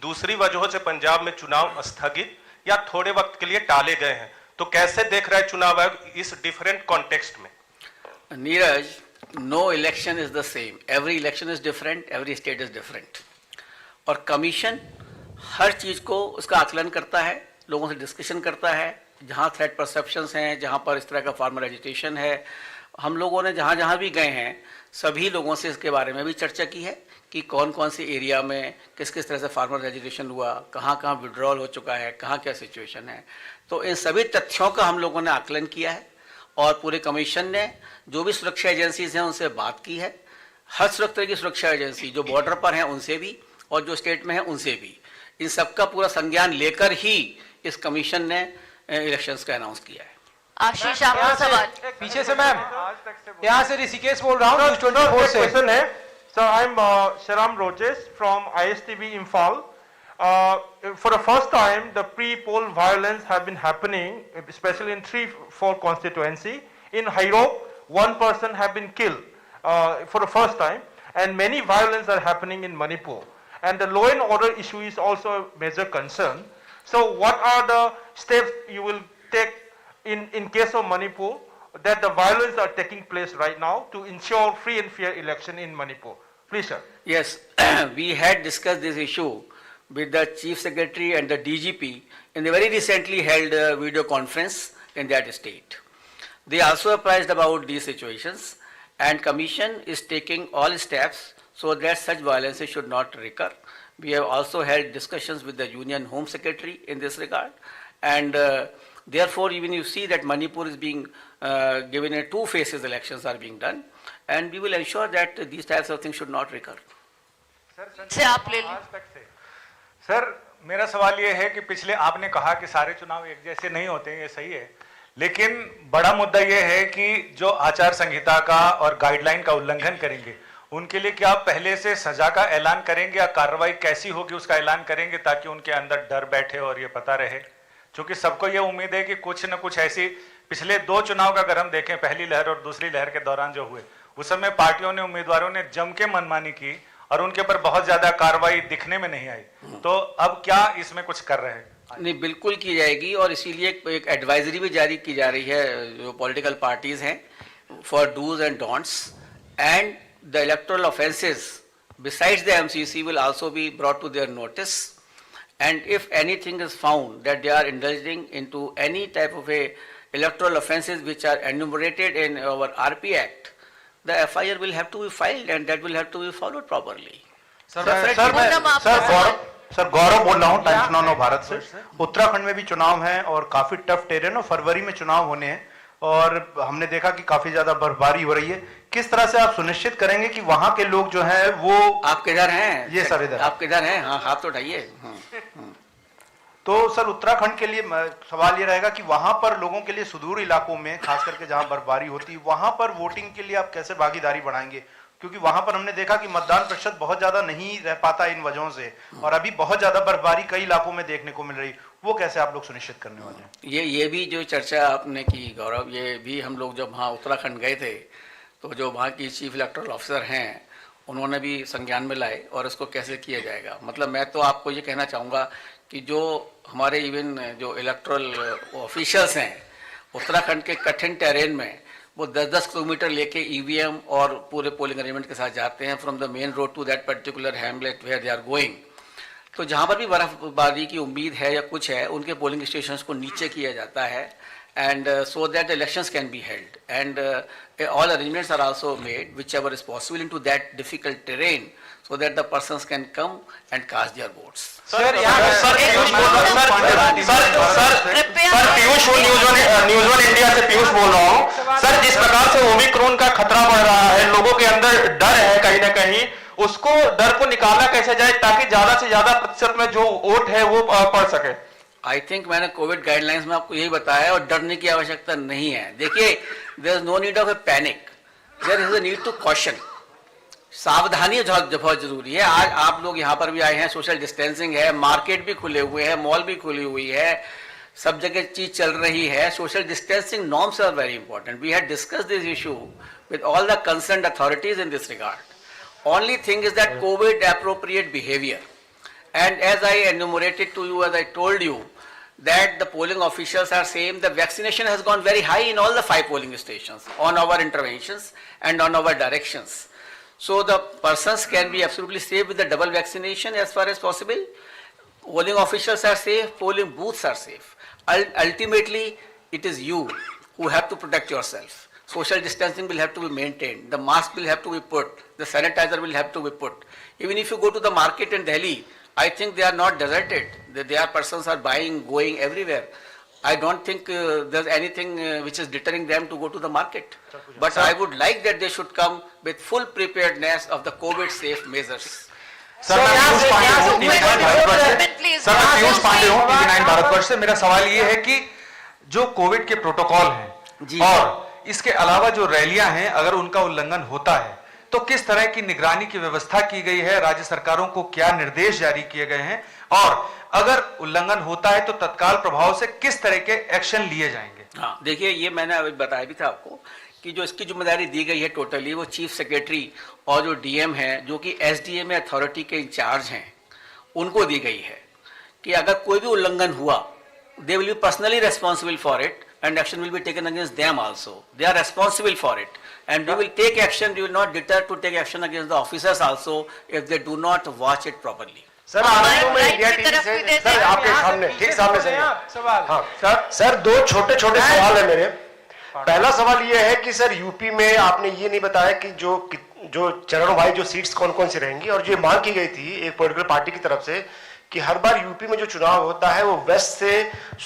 दूसरी वजहों से पंजाब में चुनाव स्थगित या थोड़े वक्त के लिए टाले गए हैं, तो कैसे देख रहा है चुनाव आयोग इस डिफरेंट कॉन्टेक्स्ट में? Neeraj, no election is the same. Every election is different, every state is different. और कमीशन हर चीज को उसका आकलन करता है, लोगों से डिस्कशन करता है, जहाँ थ्रेट परसेप्शंस हैं, जहाँ पर इस तरह का फार्मर एजिटेशन है। हम लोगों ने जहाँ जहाँ भी गए हैं सभी लोगों से इसके बारे में भी चर्चा की है कि कौन कौन से एरिया में किस किस तरह से फार्मर एजिटेशन हुआ, कहाँ कहाँ विड्रॉल हो चुका है, कहाँ क्या सिचुएशन है। तो इन सभी तथ्यों का हम लोगों ने आकलन किया है और पूरे कमीशन ने जो भी सुरक्षा एजेंसीज हैं उनसे बात की है। हर तरह की सुरक्षा एजेंसी जो बॉर्डर पर हैं उनसे भी और जो स्टेट में हैं उनसे भी, इन सबका पूरा संज्ञान लेकर ही इस कमीशन ने इलेक्शंस का अनाउंस किया है। आशीष, आपका सवाल। पीछे से मैम, यहाँ से ऋषिकेश बोल रहा हूँ न्यूज़ 24 से। क्वेश्चन है sir, I am Sharam Rojes from ISTV Imphal. For the first time, the pre-poll violence have been happening, especially in 3-4 constituency. In Hairok, one person have been killed for the first time, and many violence are happening in Manipur. And the law and order issue is also a major concern. So what are the steps you will take in case of Manipur that the violence are taking place right now to ensure free and fair election in Manipur? Please, sir. Yes, we had discussed this issue with the Chief Secretary and the DGP in the very recently held video conference in that state. They also apprised about these situations, and Commission is taking all steps so that such violences should not recur. We have also held discussions with the Union Home Secretary in this regard, and therefore even you see that Manipur is being given a 2 phases elections are being done, and we will ensure that these types of things should not recur. से आप ले लें। Sir मेरा सवाल ये है कि पिछले आपने कहा कि सारे चुनाव एक जैसे नहीं होते हैं, ये सही है, लेकिन बड़ा मुद्दा ये है कि जो आचार संहिता का और गाइडलाइन का उल्लंघन करेंगे उनके लिए क्या आप पहले से सजा का ऐलान करेंगे या कार्रवाई कैसी होगी उसका ऐलान करेंगे ताकि उनके अंदर डर बैठे और ये पता रहे? क्योंकि सबको ये उम्मीद है कि कुछ न कुछ ऐसी पिछले 2 चुनाव का अगर हम देखें, पहली लहर और दूसरी लहर के दौरान जो हुए, उस समय पार्टियों ने, उम्मीदवारों ने जम के मनमानी की और उनके ऊपर बहुत ज्यादा कार्रवाई दिखने में नहीं आई। तो अब क्या इसमें कुछ कर रहे हैं? नहीं, बिल्कुल की जाएगी और इसीलिए एक एडवाइजरी भी जारी की जा रही है जो पॉलिटिकल पार्टीज हैं for dos and don'ts, and the electoral offences besides the MCC will also be brought to their notice, and if anything is found that they are indulging into any type of a electoral offences which are enumerated in our RP Act, the FIR will have to be filed and that will have to be followed properly. Sir Gaurav बोल रहा हूँ times now Bharat से। उत्तराखंड में भी चुनाव हैं और काफी टफ टेरेन और फरवरी में चुनाव होने हैं और हमने देखा कि काफी ज्यादा बर्फबारी हो रही है। किस तरह से आप सुनिश्चित करेंगे कि वहां के लोग जो हैं वो आप किधर हैं? ये सर इधर। आप किधर हैं? हाँ, हाथ तो उठाइए। तो सर उत्तराखंड के लिए सवाल ये रहेगा कि वहां पर लोगों के लिए सुदूर इलाकों में खास करके जहां बर्फबारी होती है वहां पर वोटिंग के लिए आप कैसे भागीदारी बढ़ाएंगे? क्योंकि वहां पर हमने देखा कि मतदान प्रतिशत बहुत ज्यादा नहीं रह पाता इन वजहों से और अभी बहुत ज्यादा बर्फबारी कई इलाकों में देखने को मिल रही, वो कैसे आप लोग सुनिश्चित करने वाले हैं? ये भी जो चर्चा आपने की गौरव, ये भी हम लोग जब वहाँ उत्तराखंड गए थे तो जो वहाँ की चीफ इलेक्टोरल ऑफिसर हैं उन्होंने भी संज्ञान में लाए और इसको कैसे किया जाएगा। मतलब मैं तो आपको ये कहना चाहूँगा कि जो हमारे इवन जो इलेक्टोरल ऑफिशियल्स हैं उत्तराखंड के कठिन टेरेन में वो 10-10 किलोमीटर लेके EVM और पूरे पोलिंग अरेंजमेंट के साथ जाते हैं from the main road to that particular hamlet where they are going. तो जहाँ पर भी बर्फबारी की उम्मीद है या कुछ है उनके पोलिंग स्टेशंस को नीचे किया जाता है and so that the elections can be held, and all arrangements are also made whichever is possible into that difficult terrain so that the persons can come and cast their votes. Sir Piyush news one India से पीयूष बोल रहा हूँ। Sir, जिस प्रकार से Omicron का खतरा बढ़ रहा है, लोगों के अंदर डर है कहीं ना कहीं, उसको डर को निकाला कैसे जाए ताकि ज्यादा से ज्यादा प्रतिशत में जो वोट है वो पड़ सके। आई थिंक मैंने कोविड गाइडलाइंस में आपको यही बताया और डरने की आवश्यकता नहीं है। देखिए, there is no need of a panic, there is a need to caution. सावधानी बहुत जरूरी है। आज आप लोग यहाँ पर भी आए हैं, सोशल डिस्टेंसिंग है, मार्केट भी खुले हुए हैं, मॉल भी खुली हुई है, सब जगह चीज चल रही है। Social distancing norms are very important. We had discuss this issue with all the concerned authorities in this regard. Only thing is that Covid appropriate behavior. And as I enumerated to you, as I told you, that the polling officials are saying the vaccination has gone very high in all the 5 polling stations on our interventions and on our directions. So the persons can be absolutely safe with the double vaccination as far as possible. Polling officials are safe, polling booths are safe. Ultimately, it is you who have to protect yourself. Social distancing will have to be maintained. The mask will have to be put. The sanitizer will have to be put. Even if you go to the market in Delhi, I think they are not deserted. Their persons are buying, going everywhere. I don't think there's anything which is deterring them to go to the market. But I would like that they should come with full preparedness of the COVID safe measures. Sir, मैं पीयूष पांडे हूँ, TV 9 Bharatvarsh से। Please. Sir, मैं पीयूष पांडे हूँ, TV 9 Bharatvarsh से। मेरा सवाल ये है कि जो कोविड के प्रोटोकॉल जी। हैं और इसके अलावा जो रैलियां हैं, अगर उनका उल्लंघन होता है तो किस तरह की निगरानी की व्यवस्था की गई है, राज्य सरकारों को क्या निर्देश जारी किए गए हैं, और अगर उल्लंघन होता है तो तत्काल प्रभाव से किस तरह के एक्शन लिए जाएंगे? हाँ, देखिए, ये मैंने अभी बताया भी था आपको कि जो इसकी जिम्मेदारी दी गई है टोटली, वो चीफ सेक्रेटरी और जो डीएम है, जो कि एसडीएम अथॉरिटी के इंचार्ज हैं, उनको दी गई है कि अगर कोई भी उल्लंघन हुआ, they will be personally responsible for it and action will be taken against them also. They are responsible for it, and we will take action. We will not deter to take action against the officers also if they do not watch it properly. Sir, आनंदों में India TV से sir आपके सामने, ठीक सामने से सवाल। हाँ सर, 2 छोटे-छोटे सवाल है मेरे। पहला सवाल ये है कि सर, यूपी में आपने ये नहीं बताया कि जो चरणवार जो सीट्स कौन-कौन सी रहेंगी, और जो मांग की गई थी एक पॉलिटिकल पार्टी की तरफ से कि हर बार यूपी में जो चुनाव होता है वो वेस्ट से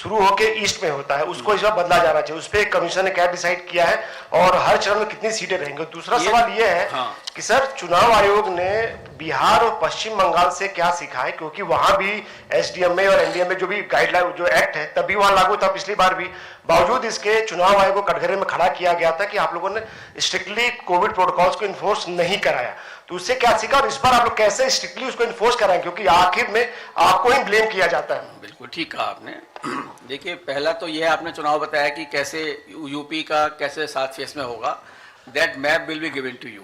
शुरू होकर ईस्ट में होता है, उसको इस बार बदला जाना चाहिए। उस पर कमीशन ने क्या डिसाइड किया है और हर चरण में कितनी सीटें रहेंगी? दूसरा सवाल ये है कि सर, चुनाव आयोग ने बिहार और पश्चिम बंगाल से क्या सीखा है, क्योंकि वहां भी एसडीएमए और एनडीएमए जो भी गाइडलाइन जो एक्ट है तभी वहां लागू था पिछली बार भी। बावजूद इसके चुनाव आयोग को कटघरे में खड़ा किया गया था कि आप लोगों ने स्ट्रिक्टली कोविड प्रोटोकॉल्स को इन्फोर्स नहीं कराया। तो उससे क्या सीखा और इस बार आप लोग कैसे स्ट्रिक्टली उसको इन्फोर्स कराएं, क्योंकि आखिर में आपको ही ब्लेम किया जाता है। बिल्कुल ठीक कहा आपने। देखिए, पहला तो यह आपने चुनाव बताया कि कैसे यूपी का कैसे 7 फेज में होगा। That map will be given to you.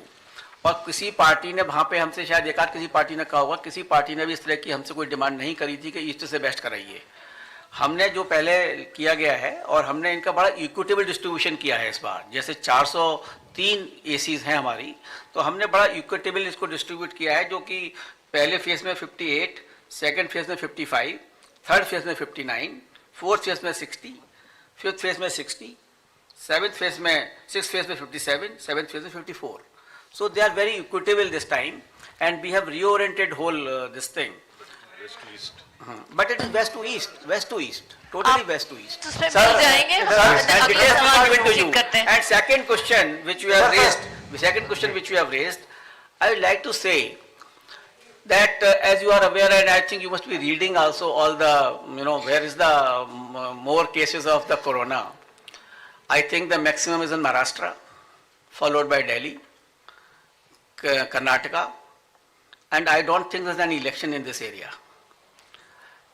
और किसी पार्टी ने वहां पे हमसे, शायद एक आध किसी पार्टी ने कहा होगा, किसी पार्टी ने भी इस तरह की हमसे कोई डिमांड नहीं करी थी कि ईस्ट से वेस्ट कराइए। हमने जो पहले किया गया है, और हमने इनका बड़ा इक्विटेबल डिस्ट्रीब्यूशन किया है इस बार। जैसे 403 एसीज हैं हमारी, तो हमने बड़ा इक्विटेबल इसको डिस्ट्रीब्यूट किया है, जो कि पहले फेज में 58, सेकेंड फेज में 55, थर्ड फेज में 59, फोर्थ फेज में 60, फिफ्थ फेज में 60, सिक्स फेज में 57, सेवेंथ फेज में 54. So they are very equitable this time, and we have reoriented whole this thing. West to east. But it is west to east, totally west to east. उसमें मिल जाएंगे, And अगले details will be सवाल given to ठीक you. करते हैं। And second question which you have raised, I would like to say that as you are aware, and I think you must be reading also all the, where is the more cases of the corona. I think the maximum is in Maharashtra, followed by Delhi, Karnataka, and I don't think there's any election in this area.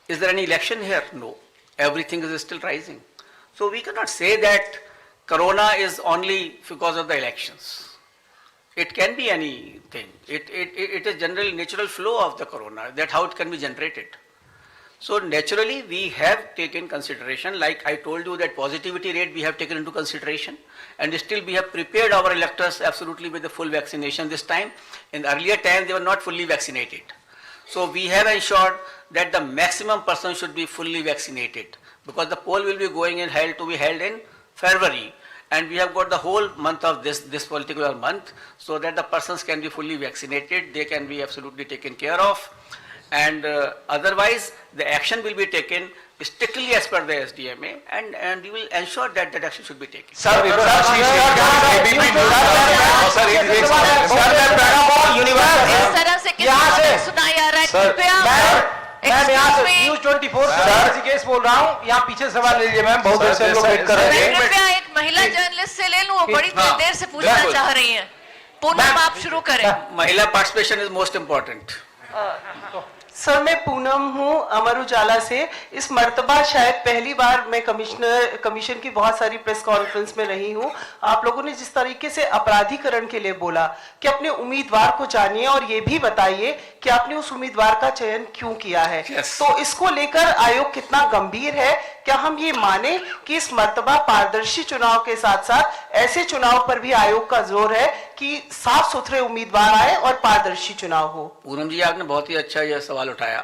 Is there any election here? No. Everything is still rising. So we cannot say that corona is only because of the elections. It can be anything. It is generally natural flow of the corona, that how it can be generated. So naturally we have taken consideration, like I told you that positivity rate we have taken into consideration, and still we have prepared our electors absolutely with the full vaccination this time. In earlier times they were not fully vaccinated. So we have ensured that the maximum person should be fully vaccinated, because the poll will be to be held in February, and we have got the whole month of this particular month, so that the persons can be fully vaccinated, they can be absolutely taken care of. And otherwise the action will be taken strictly as per the SDMA, and we will ensure that that action should be taken. इस तरह से किसी को नहीं सुनाया जा रहा है, कृपया मैम यहाँ से Excuse me. न्यूज 24 से ऋषिकेश बोल रहा हूँ, यहाँ पीछे सवाल लीजिए मैम, बहुत देर से हम लोग वेट कर रहे मैं हैं। कृपया एक महिला जर्नलिस्ट से ले लूं, वो बड़ी देर से पूछना चाह रही हैं। पूनम आप शुरू करें। Mahila participation is most important. Sir मैं पूनम हूँ अमर उजाला से। इस मर्तबा शायद पहली बार मैं कमीशन की बहुत सारी प्रेस कॉन्फ्रेंस में रही हूँ। आप लोगों ने जिस तरीके से अपराधीकरण के लिए बोला कि अपने उम्मीदवार को जानिए और ये भी बताइए कि आपने उस उम्मीदवार का चयन क्यों किया है। तो इसको लेकर आयोग कितना गंभीर है? क्या हम ये माने कि इस मर्तबा पारदर्शी चुनाव के साथ साथ ऐसे चुनाव पर भी आयोग का जोर है कि साफ सुथरे उम्मीदवार आए और पारदर्शी चुनाव हो? पूनम जी, आपने बहुत ही अच्छा यह सवाल उठाया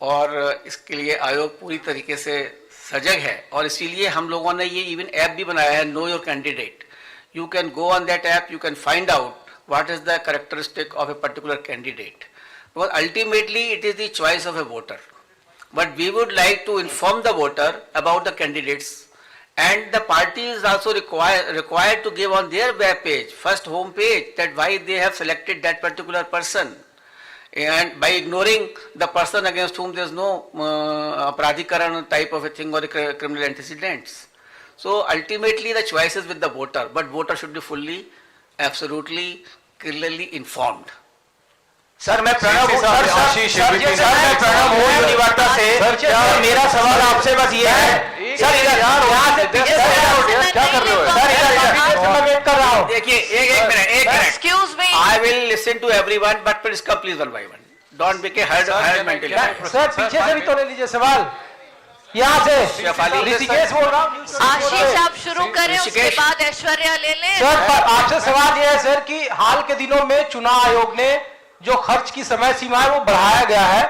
और इसके लिए आयोग पूरी तरीके से सजग है और इसीलिए हम लोगों ने ये इवन ऐप भी बनाया है, know your candidate. You can go on that app, you can find out what is the characteristic of a particular candidate, because ultimately it is the choice of a voter, but we would like to inform the voter about the candidates, and the party is also required to give on their web page, first home page, that why they have selected that particular person, and by ignoring the person against whom there is no apradhikaran type of a thing or a criminal antecedents. So ultimately the choice is with the voter, but voter should be fully, absolutely, clearly informed. Sir मैं प्रणव हूँ, sir मैं प्रणव हूँ निवार्ता से। Sir मेरा सवाल आपसे बस ये है, सर इधर यहाँ से पीछे से क्या कर रहे हो? सर इधर मैं वेट कर रहा हूँ। देखिए एक minute Excuse me. I will listen to everyone, but please come please one by one. Don't make a hard mentality. Sir पीछे से भी तो ले लीजिए सवाल, यहाँ से ऋषिकेश बोल रहा हूँ। आशीष आप शुरू करें, उसके ऋषिकेश। बाद ऐश्वर्या ले लें। सर आपसे सवाल ये है सर कि हाल के दिनों में चुनाव आयोग ने जो खर्च की समय सीमा है वो बढ़ाया गया है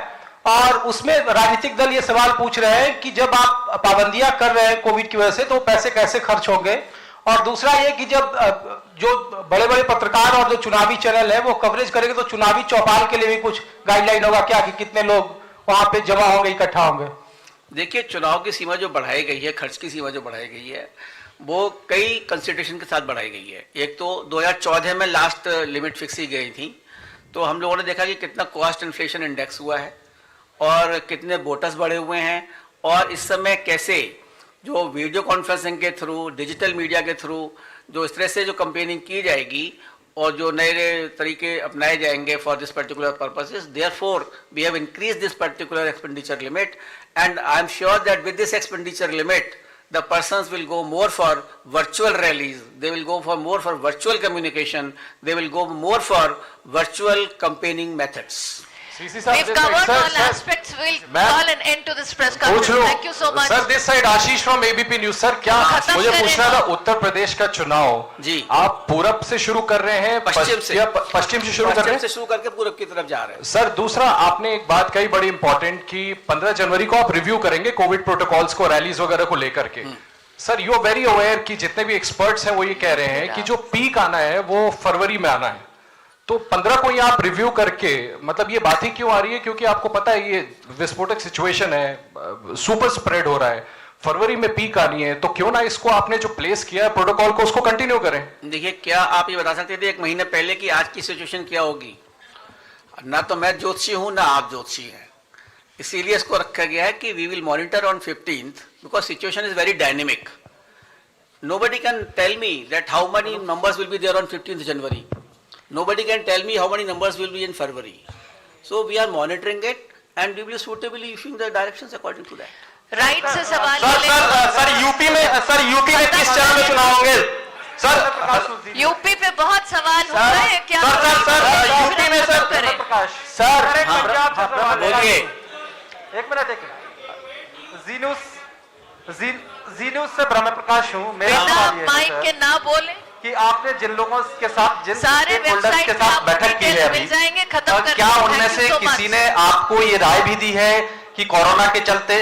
और उसमें राजनीतिक दल ये सवाल पूछ रहे हैं कि जब आप पाबंदियां कर रहे हैं कोविड की वजह से तो पैसे कैसे खर्च होंगे, और दूसरा ये कि जब जो बड़े बड़े पत्रकार और जो चुनावी चैनल है वो कवरेज करेंगे तो चुनावी चौपाल के लिए भी कुछ गाइडलाइन होगा क्या कि कितने लोग वहां पे जमा होंगे, इकट्ठा होंगे? देखिए, चुनाव की सीमा जो बढ़ाई गई है, खर्च की सीमा जो बढ़ाई गई है, वो कई कंसिडरेशन के साथ बढ़ाई गई है। एक तो 2014 में लास्ट लिमिट फिक्स ही गई थी, तो हम लोगों ने देखा कि कितना कॉस्ट इन्फ्लेशन इंडेक्स हुआ है और कितने वोटर्स बढ़े हुए हैं, और इस समय कैसे जो वीडियो कॉन्फ्रेंसिंग के थ्रू, डिजिटल मीडिया के थ्रू जो इस तरह से जो कंपेनिंग की जाएगी और जो नए तरीके अपनाए जाएंगे for this particular purposes, therefore we have increase this particular expenditure limit, and I am sure that with this expenditure limit the persons will go more for virtual rallies, they will go for more for virtual communication, they will go more for virtual campaigning methods. We've covered all aspects. We'll call an end to this press conference. Thank you so much. Sir this side Ashish from ABP news. Sir क्या खत्म मुझे करें। पूछना था, उत्तर प्रदेश का चुनाव जी। आप पूरब से शुरू कर रहे हैं पश्चिम से। या पश्चिम से शुरू कर रहे पश्चिम हैं? से शुरू करके पूरब की तरफ जा रहे हैं। सर दूसरा, आपने एक बात कही बड़ी इंपॉर्टेंट कि 15 जनवरी को आप रिव्यू करेंगे कोविड प्रोटोकॉल्स को, रैलीज वगैरह को लेकर के। Sir you are very aware कि जितने भी एक्सपर्ट्स हैं वो ये कह रहे हैं कि जो पीक आना है वो फरवरी में आना है, तो 15 को ही आप रिव्यू करके, मतलब ये बात ही क्यों आ रही है? क्योंकि आपको पता है ये विस्फोटक सिचुएशन है, सुपर स्प्रेड हो रहा है, फरवरी में पीक आनी है, तो क्यों ना इसको आपने जो प्लेस किया है प्रोटोकॉल को उसको कंटिन्यू करें? देखिए, क्या आप ये बता सकते थे एक महीने पहले कि आज की सिचुएशन क्या होगी? ना तो मैं ज्योतिषी हूं ना आप ज्योतिषी हैं, इसीलिए इसको रखा गया है कि we will monitor on 15th because situation is very dynamic. Nobody can tell me that how many numbers will be there on 15th January. Nobody can tell me how many numbers will be in February. So we are monitoring it and we will suitably issuing the directions according to that. Right से सवाल sir UP में किस चरण में चुनाव होंगे? Sir UP पे बहुत सवाल हो रहे हैं, क्या सर यूपी में सर बोलिए। एक मिनट जीन्यूज से ब्रह्म प्रकाश हूँ। मेरा बिना सवाल ये है माइक सर, के ना बोले। कि आपने जिन लोगों के साथ, जिन सारे स्टेकहोल्डर्स वेबसाइट के पे साथ आपको बैठक की है डिटेल्स अभी, मिल जाएंगे, खत्म और कर क्या दो। उनमें Thank से you so किसी much. ने आपको ये राय भी दी है कि कोरोना के चलते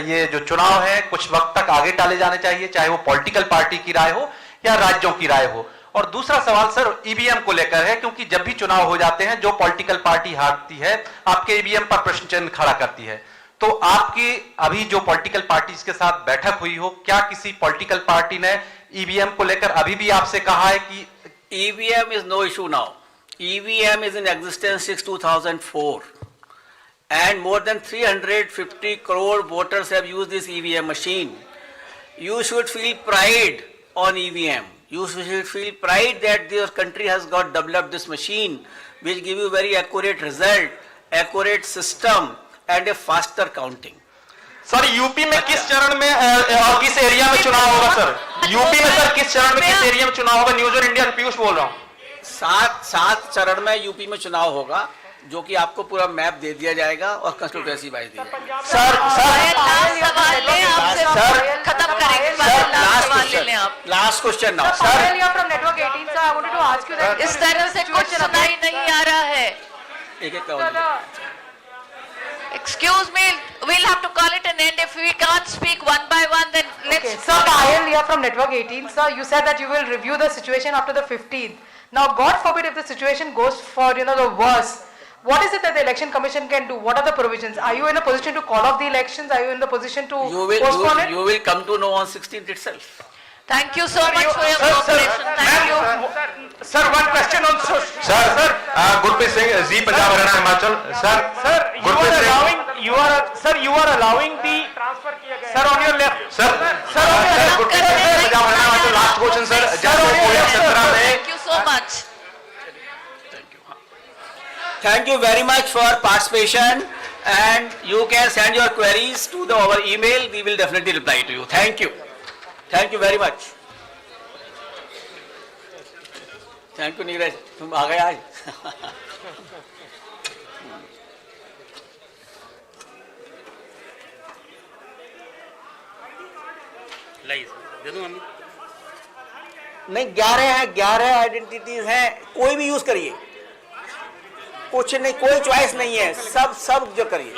ये जो चुनाव है कुछ वक्त तक आगे टाले जाने चाहिए, चाहे वो पॉलिटिकल पार्टी की राय हो या राज्यों की राय हो? और दूसरा सवाल सर ईवीएम को लेकर है, क्योंकि जब भी चुनाव हो जाते हैं जो पॉलिटिकल पार्टी हारती है आपके ईवीएम पर प्रश्न चिन्ह खड़ा करती है, तो आपकी अभी जो पॉलिटिकल पार्टीज के साथ बैठक हुई हो, क्या किसी पॉलिटिकल पार्टी ने ईवीएम को लेकर अभी भी आपसे कहा है कि EVM is no issue now. EVM is in existence since 2004 and more than 350 crore voters have used this EVM machine. You should feel pride on EVM. You should feel pride that your country has got developed this machine which give you very accurate result, accurate system and a faster counting. Sir UP में किस चरण में और किस area में चुनाव होगा sir? UP में सर किस चरण में किस एरिया में चुनाव होगा? न्यूज और इंडिया से पीयूष बोल रहा हूँ। सात चरण में यूपी में चुनाव होगा, जो कि आपको पूरा मैप दे दिया जाएगा और कंस्टिट्यूएंसी वाइज दी जाएगी। खत्म करेंगे, सवाल ले लें आप। Last question now sir. इस तरह से कुछ सुनाई नहीं आ रहा है। एक एक Excuse me, we'll have to call it an end. If we can't speak one by one, then let's... Okay, sir, Payal here from Network 18. Sir, you said that you will review the situation after the 15th. Now, God forbid if the situation goes for, the worst. What is it that the election commission can do? What are the provisions? Are you in a position to call off the elections? Are you in the position to postpone it? You will come to know on 16th itself. Thank you so much for your cooperation. Thank you. Sir, one question on sir Gurpreet Singh ji, Punjab Haryana Himachal. Sir you are allowing the transfer किया गया sir on your left sir Gurpreet Singh Punjab Haryana Himachal. Last question sir, Thank you so much. Thank you very much for participation, and you can send your queries to our email. We will definitely reply to you. Thank you. Thank you very much. Thank you, Neeraj, तुम आ गए आज। नहीं, 11 identities हैं, कोई भी use करिए, कुछ नहीं, कोई चॉइस नहीं है, सब जो करिए।